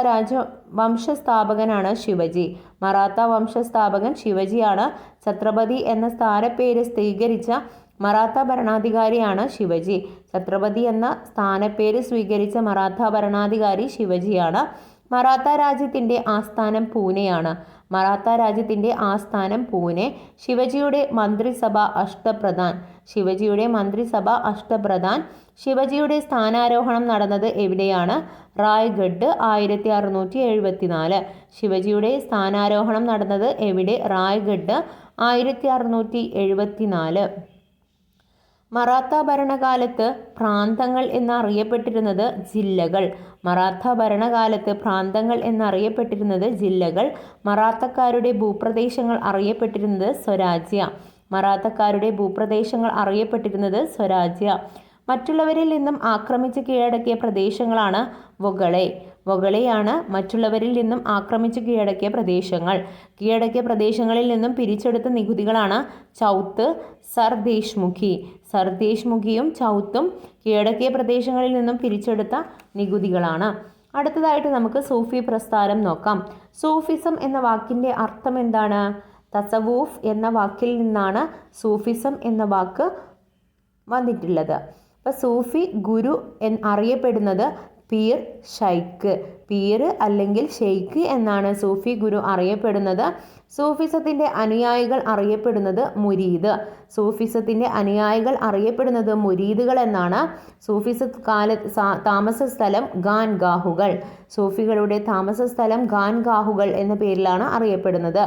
വംശസ്ഥാപകനാണ് ശിവജി. മറാത്ത വംശസ്ഥാപകൻ ശിവജിയാണ്. ഛത്രപതി എന്ന സ്ഥാനപ്പേര് സ്വീകരിച്ച മറാത്ത ഭരണാധികാരിയാണ് ശിവജി. ഛത്രപതി എന്ന സ്ഥാനപ്പേര് സ്വീകരിച്ച മറാത്ത ഭരണാധികാരി ശിവജിയാണ്. മറാത്ത രാജ്യത്തിൻ്റെ ആസ്ഥാനം പൂനെയാണ്. മറാത്ത രാജ്യത്തിൻ്റെ ആസ്ഥാനം പൂനെ. ശിവജിയുടെ മന്ത്രിസഭ അഷ്ടപ്രധാൻ. ശിവജിയുടെ സ്ഥാനാരോഹണം നടന്നത് എവിടെയാണ്? റായ്ഗഡ് 1674. ശിവജിയുടെ സ്ഥാനാരോഹണം നടന്നത് എവിടെ? റായ്ഗഡ് 1674. മറാത്ത ഭരണകാലത്ത് പ്രാന്തങ്ങൾ എന്നറിയപ്പെട്ടിരുന്നത് ജില്ലകൾ. മറാത്തക്കാരുടെ ഭൂപ്രദേശങ്ങൾ അറിയപ്പെട്ടിരുന്നത് സ്വരാജ്യ. മറ്റുള്ളവരിൽ നിന്നും ആക്രമിച്ച് കീഴടക്കിയ പ്രദേശങ്ങളാണ് വൊഗളെ. വൊഗളെയാണ് മറ്റുള്ളവരിൽ നിന്നും ആക്രമിച്ച് കീഴടക്കിയ പ്രദേശങ്ങൾ. കീഴടക്കിയ പ്രദേശങ്ങളിൽ നിന്നും പിരിച്ചെടുത്ത നികുതികളാണ് ചൗത്ത്, സർദേശ്-മുഖി. സർദേശ്-മുഖിയും ചൗത്തും കീഴടക്കിയ പ്രദേശങ്ങളിൽ നിന്നും പിരിച്ചെടുത്ത നികുതികളാണ്. അടുത്തതായിട്ട് നമുക്ക് സൂഫി പ്രസ്ഥാനം നോക്കാം. സൂഫിസം എന്ന വാക്കിൻ്റെ അർത്ഥം എന്താണ്? തസവൂഫ് എന്ന വാക്കിൽ നിന്നാണ് സൂഫിസം എന്ന വാക്ക് വന്നിട്ടുള്ളത്. അപ്പോൾ സൂഫി ഗുരു അറിയപ്പെടുന്നത് പീർ ഷൈഖ്. പീർ അല്ലെങ്കിൽ ഷെയ്ഖ് എന്നാണ് സൂഫി ഗുരു അറിയപ്പെടുന്നത്. സൂഫിസത്തിൻ്റെ അനുയായികൾ അറിയപ്പെടുന്നത് മുരീദ്. സൂഫിസത്തിൻ്റെ അനുയായികൾ അറിയപ്പെടുന്നത് മുരീദുകൾ എന്നാണ്. സൂഫിസ താമസ സ്ഥലം ഖാൻഗാഹുകൾ. സൂഫികളുടെ താമസ സ്ഥലം ഖാൻഗാഹുകൾ എന്ന പേരിലാണ് അറിയപ്പെടുന്നത്.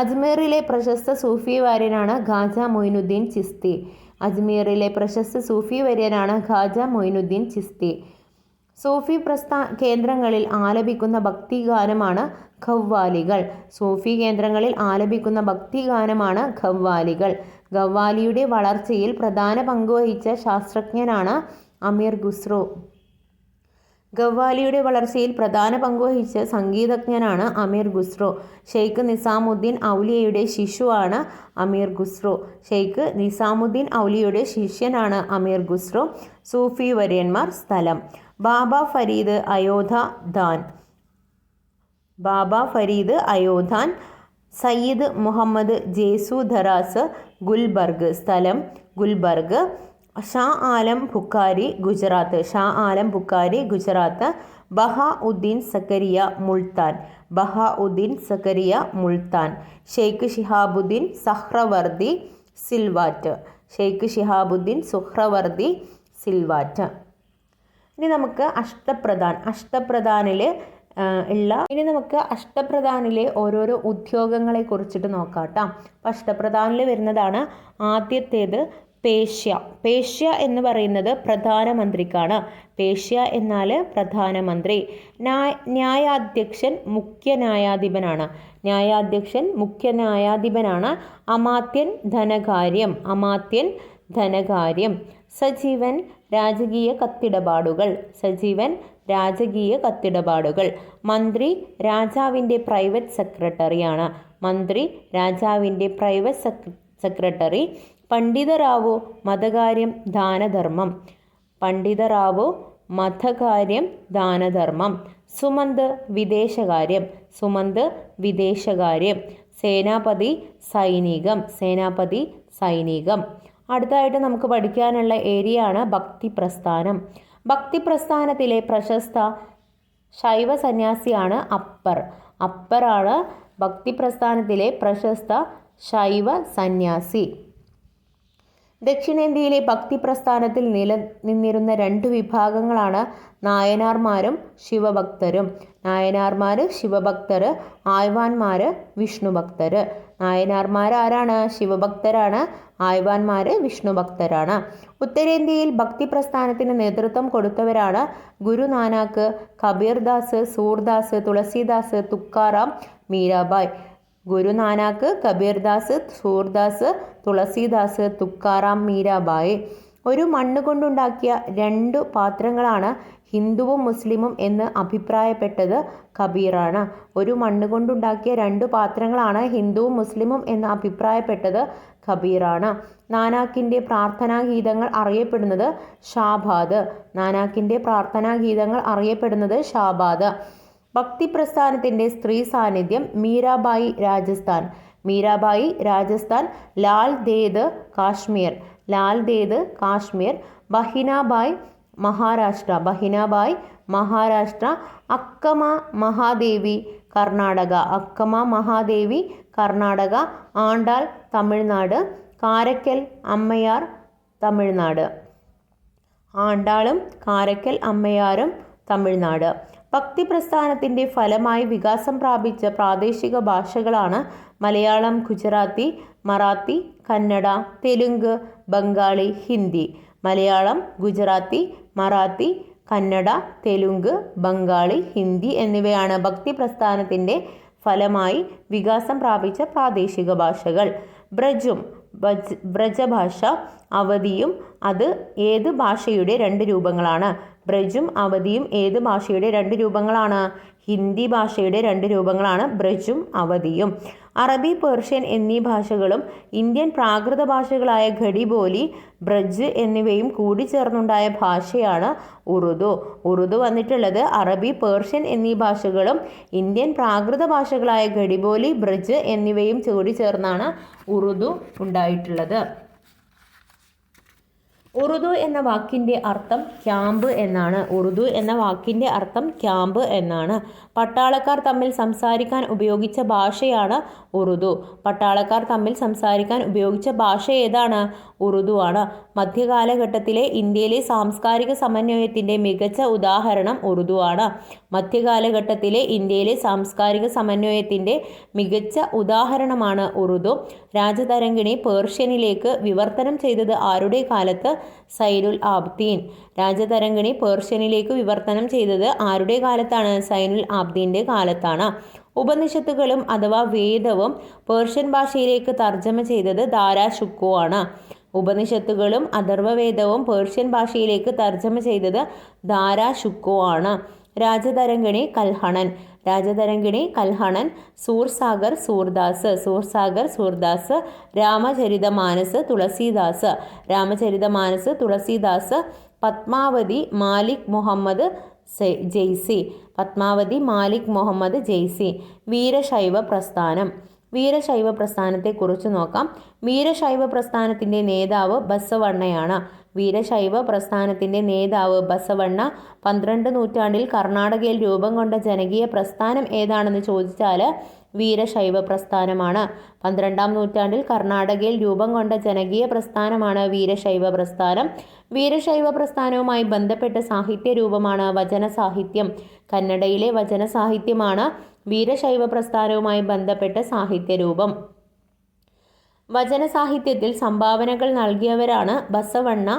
അജ്മീറിലെ പ്രശസ്ത സൂഫി വാര്യനാണ് ഖാജ മൊയിനുദ്ദീൻ ചിസ്തി. അജ്മീറിലെ പ്രശസ്ത സൂഫി വര്യനാണ് ഖാജ മൊയിനുദ്ദീൻ ചിസ്തി. സൂഫി കേന്ദ്രങ്ങളിൽ ആലപിക്കുന്ന ഭക്തിഗാനമാണ് ഖവ്വാലികൾ. സൂഫി കേന്ദ്രങ്ങളിൽ ആലപിക്കുന്ന ഭക്തിഗാനമാണ് ഖവ്വാലികൾ. ഖവ്വാലിയുടെ വളർച്ചയിൽ പ്രധാന പങ്കുവഹിച്ച ശാസ്ത്രജ്ഞനാണ് അമീർ ഖുസ്രു. ഖവ്വാലിയുടെ വളർച്ചയിൽ പ്രധാന പങ്കുവഹിച്ച സംഗീതജ്ഞനാണ് അമീർ ഖുസ്രു. ഷെയ്ഖ് നിസാമുദ്ദീൻ ഔലിയയുടെ ശിശുവാണ് അമീർ ഖുസ്രു. ഷെയ്ഖ് നിസാമുദ്ദീൻ ഔലിയയുടെ ശിഷ്യനാണ് അമീർ ഖുസ്രു. സൂഫി വര്യന്മാർ. സ്ഥലം ബാബ ഫരീദ് അയോധാൻ. ബാബ ഫരീദ് അയോധാൻ. സയ്യിദ് മുഹമ്മദ് ജേസു ധറാസ് ഗുൽബർഗ്. സ്ഥലം ഗുൽബർഗ്. ഷാ ആലം ബുഖാരി ഗുജറാത്ത്. ഷാ ആലം ബുഖാരി ഗുജറാത്ത്. ബഹാഉദ്ദീൻ സക്കരിയ മുൾത്താൻ. ബഹാഉദ്ദീൻ സക്കരിയ മുൾത്താൻ. ഷെയ്ഖ് ഷിഹാബുദ്ദീൻ സഹ്റവർദി സിൽവാറ്റ്. ഷെയ്ഖ് ഷിഹാബുദ്ദീൻ സുഹ്റവർദി സിൽവാറ്റ്. ഇനി നമുക്ക് അഷ്ടപ്രധാനിലെ ഓരോരോ ഉദ്യോഗങ്ങളെ കുറിച്ചിട്ട് നോക്കാം കേട്ടോ. അപ്പോൾ അഷ്ടപ്രധാനിൽ വരുന്നതാണ് ആദ്യത്തേത് പേഷ്യ. പേഷ്യ എന്ന് പറയുന്നത് പ്രധാനമന്ത്രിക്കാണ്. പേഷ്യ എന്നാൽ പ്രധാനമന്ത്രി. ന്യായാധ്യക്ഷൻ മുഖ്യ ന്യായാധിപനാണ്. ന്യായാധ്യക്ഷൻ മുഖ്യ ന്യായാധിപനാണ്. അമാത്യൻ ധനകാര്യം. അമാത്യൻ ധനകാര്യം. സജീവൻ രാജകീയ കത്തിടപാടുകൾ. സജീവൻ രാജകീയ കത്തിടപാടുകൾ. മന്ത്രി രാജാവിൻ്റെ പ്രൈവറ്റ് സെക്രട്ടറിയാണ്. മന്ത്രി രാജാവിൻ്റെ പ്രൈവറ്റ് സെക്രട്ടറി. പണ്ഡിതറാവു മതകാര്യം ദാനധർമ്മം. പണ്ഡിതറാവു മതകാര്യം ദാനധർമ്മം. സുമന്ത് വിദേശകാര്യം. സുമന്ത് വിദേശകാര്യം. സേനാപതി സൈനികം. സേനാപതി സൈനികം. അടുത്തതായിട്ട് നമുക്ക് പഠിക്കാനുള്ള ഏരിയയാണ് ഭക്തി പ്രസ്ഥാനം. ഭക്തി പ്രസ്ഥാനത്തിലെ പ്രശസ്ത ശൈവ സന്യാസിയാണ് അപ്പർ. അപ്പറാണ് ഭക്തി പ്രസ്ഥാനത്തിലെ പ്രശസ്ത ശൈവ സന്യാസി. ദക്ഷിണേന്ത്യയിലെ ഭക്തി പ്രസ്ഥാനത്തിൽ നിലനിന്നിരുന്ന രണ്ട് വിഭാഗങ്ങളാണ് നായനാർമാരും ശിവഭക്തരും. നായനാർമാർ ശിവഭക്തർ, ആയ്വാൻമാർ വിഷ്ണുഭക്തർ. നായനാർമാർ ആരാണ്? ശിവഭക്തരാണ്. ആയ്വാൻമാർ വിഷ്ണുഭക്തരാണ്. ഉത്തരേന്ത്യയിൽ ഭക്തി പ്രസ്ഥാനത്തിന് നേതൃത്വം കൊടുത്തവരാണ് ഗുരുനാനാക്ക്, കബീർദാസ്, സൂർദാസ്, തുളസീദാസ്, തുക്കാറാം, മീരാബായ്. ഗുരുനാനാക്ക്, കബീർദാസ്, സൂർദാസ്, തുളസീദാസ്, തുക്കാറാം, മീരാബായ്. ഒരു മണ്ണ് കൊണ്ടുണ്ടാക്കിയ രണ്ടു പാത്രങ്ങളാണ് ഹിന്ദുവും മുസ്ലിമും എന്ന് അഭിപ്രായപ്പെട്ടത് കബീറാണ്. ഒരു മണ്ണ് കൊണ്ടുണ്ടാക്കിയ രണ്ടു പാത്രങ്ങളാണ് ഹിന്ദുവും മുസ്ലിമും എന്ന് അഭിപ്രായപ്പെട്ടത് കബീറാണ്. നാനാക്കിൻ്റെ പ്രാർത്ഥനാഗീതങ്ങൾ അറിയപ്പെടുന്നത് ഷാബാദ്. നാനാക്കിൻ്റെ പ്രാർത്ഥനാഗീതങ്ങൾ അറിയപ്പെടുന്നത് ഷാബാദ്. ഭക്തി പ്രസ്ഥാനത്തിൻ്റെ സ്ത്രീ സാന്നിധ്യം മീരാബായി രാജസ്ഥാൻ. മീരാബായി രാജസ്ഥാൻ. ലാൽ ദേദ് കാശ്മീർ. ലാൽ ദേദ് കാശ്മീർ. ബഹിനാബായ് മഹാരാഷ്ട്ര. ബഹിനാബായ് മഹാരാഷ്ട്ര. അക്കമ മഹാദേവി കർണാടക. അക്കമ മഹാദേവി കർണാടക. ആണ്ടാൾ തമിഴ്നാട്. കാരക്കൽ അമ്മയാർ തമിഴ്നാട്. ആണ്ടാളും കാരക്കൽ അമ്മയാരും തമിഴ്നാട്. ഭക്തി പ്രസ്ഥാനത്തിൻ്റെ ഫലമായി വികാസം പ്രാപിച്ച പ്രാദേശിക ഭാഷകളാണ് മലയാളം, ഗുജറാത്തി, മറാത്തി, കന്നഡ, തെലുങ്ക്, ബംഗാളി, ഹിന്ദി. മലയാളം, ഗുജറാത്തി, മറാത്തി, കന്നഡ, തെലുങ്ക്, ബംഗാളി, ഹിന്ദി എന്നിവയാണ് ഭക്തി പ്രസ്ഥാനത്തിൻ്റെ ഫലമായി വികാസം പ്രാപിച്ച പ്രാദേശിക ഭാഷകൾ. ബ്രജഭാഷ, അവധിയും അത് ഏത് ഭാഷയുടെ 2 രൂപങ്ങളാണ്? ബ്രജും അവധിയും ഏത് ഭാഷയുടെ 2 രൂപങ്ങളാണ്? ഹിന്ദി ഭാഷയുടെ 2 രൂപങ്ങളാണ് ബ്രജും അവധിയും. അറബി, പേർഷ്യൻ എന്നീ ഭാഷകളും ഇന്ത്യൻ പ്രാകൃത ഭാഷകളായ ഖടിബോലി, ബ്രജ് എന്നിവയും കൂടിച്ചേർന്നുണ്ടായ ഭാഷയാണ് ഉറുദു. ഉറുദു വന്നിട്ടുള്ളത് അറബി, പേർഷ്യൻ എന്നീ ഭാഷകളും ഇന്ത്യൻ പ്രാകൃത ഭാഷകളായ ഖടിബോലി, ബ്രജ് എന്നിവയും കൂടിച്ചേർന്നാണ് ഉറുദു ഉണ്ടായിട്ടുള്ളത്. ഉറുദു എന്ന വാക്കിൻ്റെ അർത്ഥം ക്യാമ്പ് എന്നാണ്. ഉറുദു എന്ന വാക്കിൻ്റെ അർത്ഥം ക്യാമ്പ് എന്നാണ്. പട്ടാളക്കാർ തമ്മിൽ സംസാരിക്കാൻ ഉപയോഗിച്ച ഭാഷയാണ് ഉറുദു. പട്ടാളക്കാർ തമ്മിൽ സംസാരിക്കാൻ ഉപയോഗിച്ച ഭാഷ ഏതാണ്? ഉറുദു ആണ്. മധ്യകാലഘട്ടത്തിലെ ഇന്ത്യയിലെ സാംസ്കാരിക സമന്വയത്തിൻ്റെ മികച്ച ഉദാഹരണം ഉറുദു ആണ്. മധ്യകാലഘട്ടത്തിലെ ഇന്ത്യയിലെ സാംസ്കാരിക സമന്വയത്തിൻ്റെ മികച്ച ഉദാഹരണമാണ് ഉറുദു. രാജതരംഗിണി പേർഷ്യനിലേക്ക് വിവർത്തനം ചെയ്തത് ആരുടെ കാലത്ത്? സൈനുൽ ആബ്ദീൻ. രാജതരംഗിണി പേർഷ്യനിലേക്ക് വിവർത്തനം ചെയ്തത് ആരുടെ കാലത്താണ്? സൈനുൽ ആബ്ദീൻ്റെ കാലത്താണ്. ഉപനിഷത്തുകളും അഥവാ വേദവും പേർഷ്യൻ ഭാഷയിലേക്ക് തർജ്ജമ ചെയ്തത് ദാരാ ഷുക്കോ ആണ്. ഉപനിഷത്തുകളും അഥർവവേദവും പേർഷ്യൻ ഭാഷയിലേക്ക് തർജ്ജമ ചെയ്തത് ദാരാ ഷുക്കോ ആണ്. രാജതരംഗിണി കൽഹണൻ. രാജതരംഗിണി കൽഹണൻ. സൂർസാഗർ സൂർദാസ്. സൂർസാഗർ സൂർദാസ്. രാമചരിതമാനസ് തുളസീദാസ്. രാമചരിതമാനസ് തുളസീദാസ്. പത്മാവതി മാലിക് മുഹമ്മദ് ജെയ്സി. പത്മാവതി മാലിക് മുഹമ്മദ് ജെയ്സി. വീരശൈവ പ്രസ്ഥാനം. വീരശൈവ പ്രസ്ഥാനത്തെക്കുറിച്ച് നോക്കാം. വീരശൈവ പ്രസ്ഥാനത്തിൻ്റെ നേതാവ് ബസവണ്ണയാണ്. വീരശൈവ പ്രസ്ഥാനത്തിൻ്റെ നേതാവ് ബസവണ്ണ. 12 നൂറ്റാണ്ടിൽ കർണാടകയിൽ രൂപം കൊണ്ട ജനകീയ പ്രസ്ഥാനം ഏതാണെന്ന് ചോദിച്ചാൽ വീരശൈവ പ്രസ്ഥാനമാണ്. 12-ാം നൂറ്റാണ്ടിൽ കർണാടകയിൽ രൂപം കൊണ്ട ജനകീയ പ്രസ്ഥാനമാണ് വീരശൈവ പ്രസ്ഥാനം. വീരശൈവ പ്രസ്ഥാനവുമായി ബന്ധപ്പെട്ട സാഹിത്യ രൂപമാണ് വചന സാഹിത്യം. കന്നഡയിലെ വചന സാഹിത്യമാണ് വീരശൈവ പ്രസ്ഥാനവുമായി ബന്ധപ്പെട്ട സാഹിത്യരൂപം. വചന സാഹിത്യത്തിൽ സംഭാവനകൾ നൽകിയവരാണ് ബസവണ്ണ,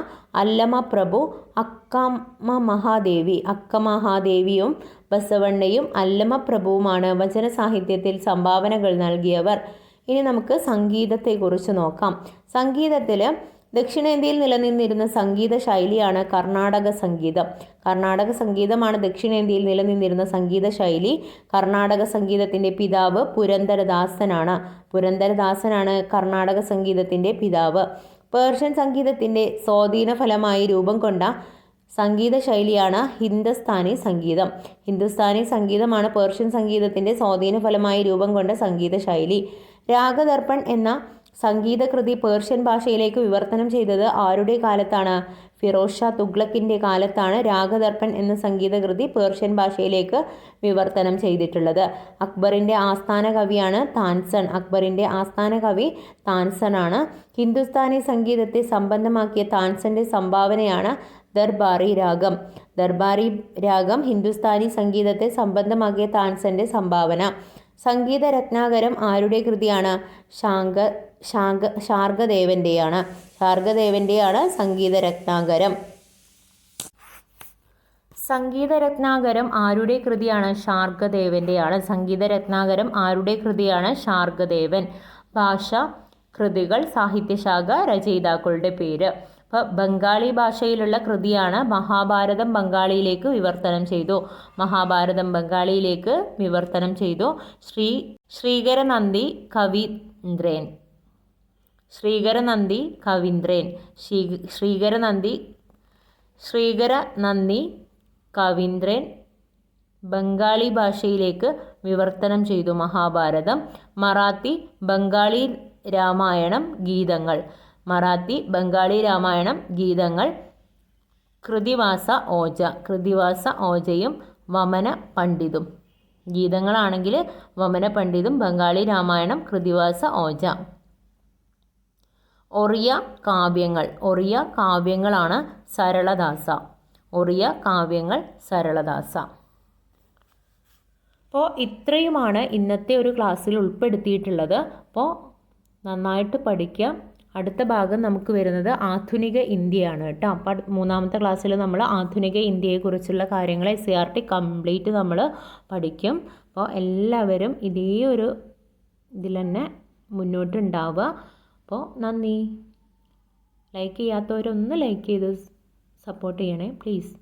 അല്ലമ പ്രഭു, അക്കമ്മ മഹാദേവി. അക്കമഹാദേവിയും ബസവണ്ണയും അല്ലമ പ്രഭുവുമാണ് വചന സാഹിത്യത്തിൽ സംഭാവനകൾ നൽകിയവർ. ഇനി നമുക്ക് സംഗീതത്തെക്കുറിച്ച് നോക്കാം. സംഗീതത്തിൽ ദക്ഷിണേന്ത്യയിൽ നിലനിന്നിരുന്ന സംഗീത ശൈലിയാണ് കർണാടക സംഗീതം. കർണാടക സംഗീതമാണ് ദക്ഷിണേന്ത്യയിൽ നിലനിന്നിരുന്ന സംഗീത ശൈലി. കർണാടക സംഗീതത്തിൻ്റെ പിതാവ് പുരന്ദരദാസനാണ്. പുരന്ദരദാസനാണ് കർണാടക സംഗീതത്തിൻ്റെ പിതാവ്. പേർഷ്യൻ സംഗീതത്തിൻ്റെ സ്വാധീന ഫലമായി രൂപം കൊണ്ട സംഗീത ശൈലിയാണ് ഹിന്ദുസ്ഥാനി സംഗീതം. ഹിന്ദുസ്ഥാനി സംഗീതമാണ് പേർഷ്യൻ സംഗീതത്തിൻ്റെ സ്വാധീന ഫലമായി രൂപം കൊണ്ട സംഗീത ശൈലി. രാഗദർപ്പൺ എന്ന സംഗീതകൃതി പേർഷ്യൻ ഭാഷയിലേക്ക് വിവർത്തനം ചെയ്തത് ആരുടെ കാലത്താണ്? ഫിറോസ് ഷാ തുഗ്ലക്കിൻ്റെ കാലത്താണ് രാഗദർപ്പൺ എന്ന സംഗീതകൃതി പേർഷ്യൻ ഭാഷയിലേക്ക് വിവർത്തനം ചെയ്തിട്ടുള്ളത്. അക്ബറിൻ്റെ ആസ്ഥാന കവിയാണ് താൻസൺ. അക്ബറിൻ്റെ ആസ്ഥാന കവി താൻസൺ ആണ്. ഹിന്ദുസ്ഥാനി സംഗീതത്തെ സംബന്ധമാക്കിയ താൻസന്റെ സംഭാവനയാണ് ദർബാറി രാഗം. ദർബാറി രാഗം ഹിന്ദുസ്ഥാനി സംഗീതത്തെ സംബന്ധമാക്കിയ താൻസന്റെ സംഭാവന. സംഗീത രത്നാകരം ആരുടെ കൃതിയാണ്? ശാർഗദേവൻ്റെയാണ്. ശാർഗദേവൻ്റെയാണ് സംഗീത രത്നാകരം. സംഗീത രത്നാകരം ആരുടെ കൃതിയാണ്? ശാർഗദേവൻ്റെയാണ്. സംഗീത രത്നാകരം ആരുടെ കൃതിയാണ്? ശാർഗദേവൻ. ഭാഷ, കൃതികൾ, സാഹിത്യശാഖ, രചയിതാക്കളുടെ പേര്. അപ്പോൾ ബംഗാളി ഭാഷയിലുള്ള കൃതിയാണ് മഹാഭാരതം. ബംഗാളിയിലേക്ക് വിവർത്തനം ചെയ്തു. മഹാഭാരതം ബംഗാളിയിലേക്ക് വിവർത്തനം ചെയ്തു. ശ്രീകരനന്ദി കവീന്ദ്രൻ. ശ്രീകരനന്ദി കവീന്ദ്രൻ. ശ്രീകരനന്ദി കവീന്ദ്രൻ ബംഗാളി ഭാഷയിലേക്ക് വിവർത്തനം ചെയ്തു മഹാഭാരതം. മറാത്തി ബംഗാളി രാമായണം ഗീതങ്ങൾ. മറാത്തി ബംഗാളി രാമായണം ഗീതങ്ങൾ. കൃതിവാസ ഓജ. കൃതിവാസ ഓജയും വമന പണ്ഡിതും. ഗീതങ്ങളാണെങ്കിൽ വമന പണ്ഡിതും. ബംഗാളി രാമായണം കൃതിവാസ ഓജ. ഒറിയ കാവ്യങ്ങൾ. ഒറിയ കാവ്യങ്ങളാണ് സരളദാസ. ഒറിയ കാവ്യങ്ങൾ സരളദാസ. അപ്പോൾ ഇത്രയുമാണ് ഇന്നത്തെ ഒരു ക്ലാസ്സിൽ ഉൾപ്പെടുത്തിയിട്ടുള്ളത്. അപ്പോൾ നന്നായിട്ട് പഠിക്കുക. അടുത്ത ഭാഗം നമുക്ക് വരുന്നത് ആധുനിക ഇന്ത്യയാണ് കേട്ടോ. അപ്പോൾ 3-ാമത്തെ ക്ലാസ്സിൽ നമ്മൾ ആധുനിക ഇന്ത്യയെക്കുറിച്ചുള്ള കാര്യങ്ങൾ SCERT കംപ്ലീറ്റ് നമ്മൾ പഠിക്കും. അപ്പോൾ എല്ലാവരും ഇതേ ഒരു ഇതിൽ തന്നെ മുന്നോട്ടുണ്ടാവുക. അപ്പോൾ നന്ദി. ലൈക്ക് ചെയ്യാത്തവരൊന്ന് ലൈക്ക് ചെയ്ത് സപ്പോർട്ട് ചെയ്യണേ പ്ലീസ്.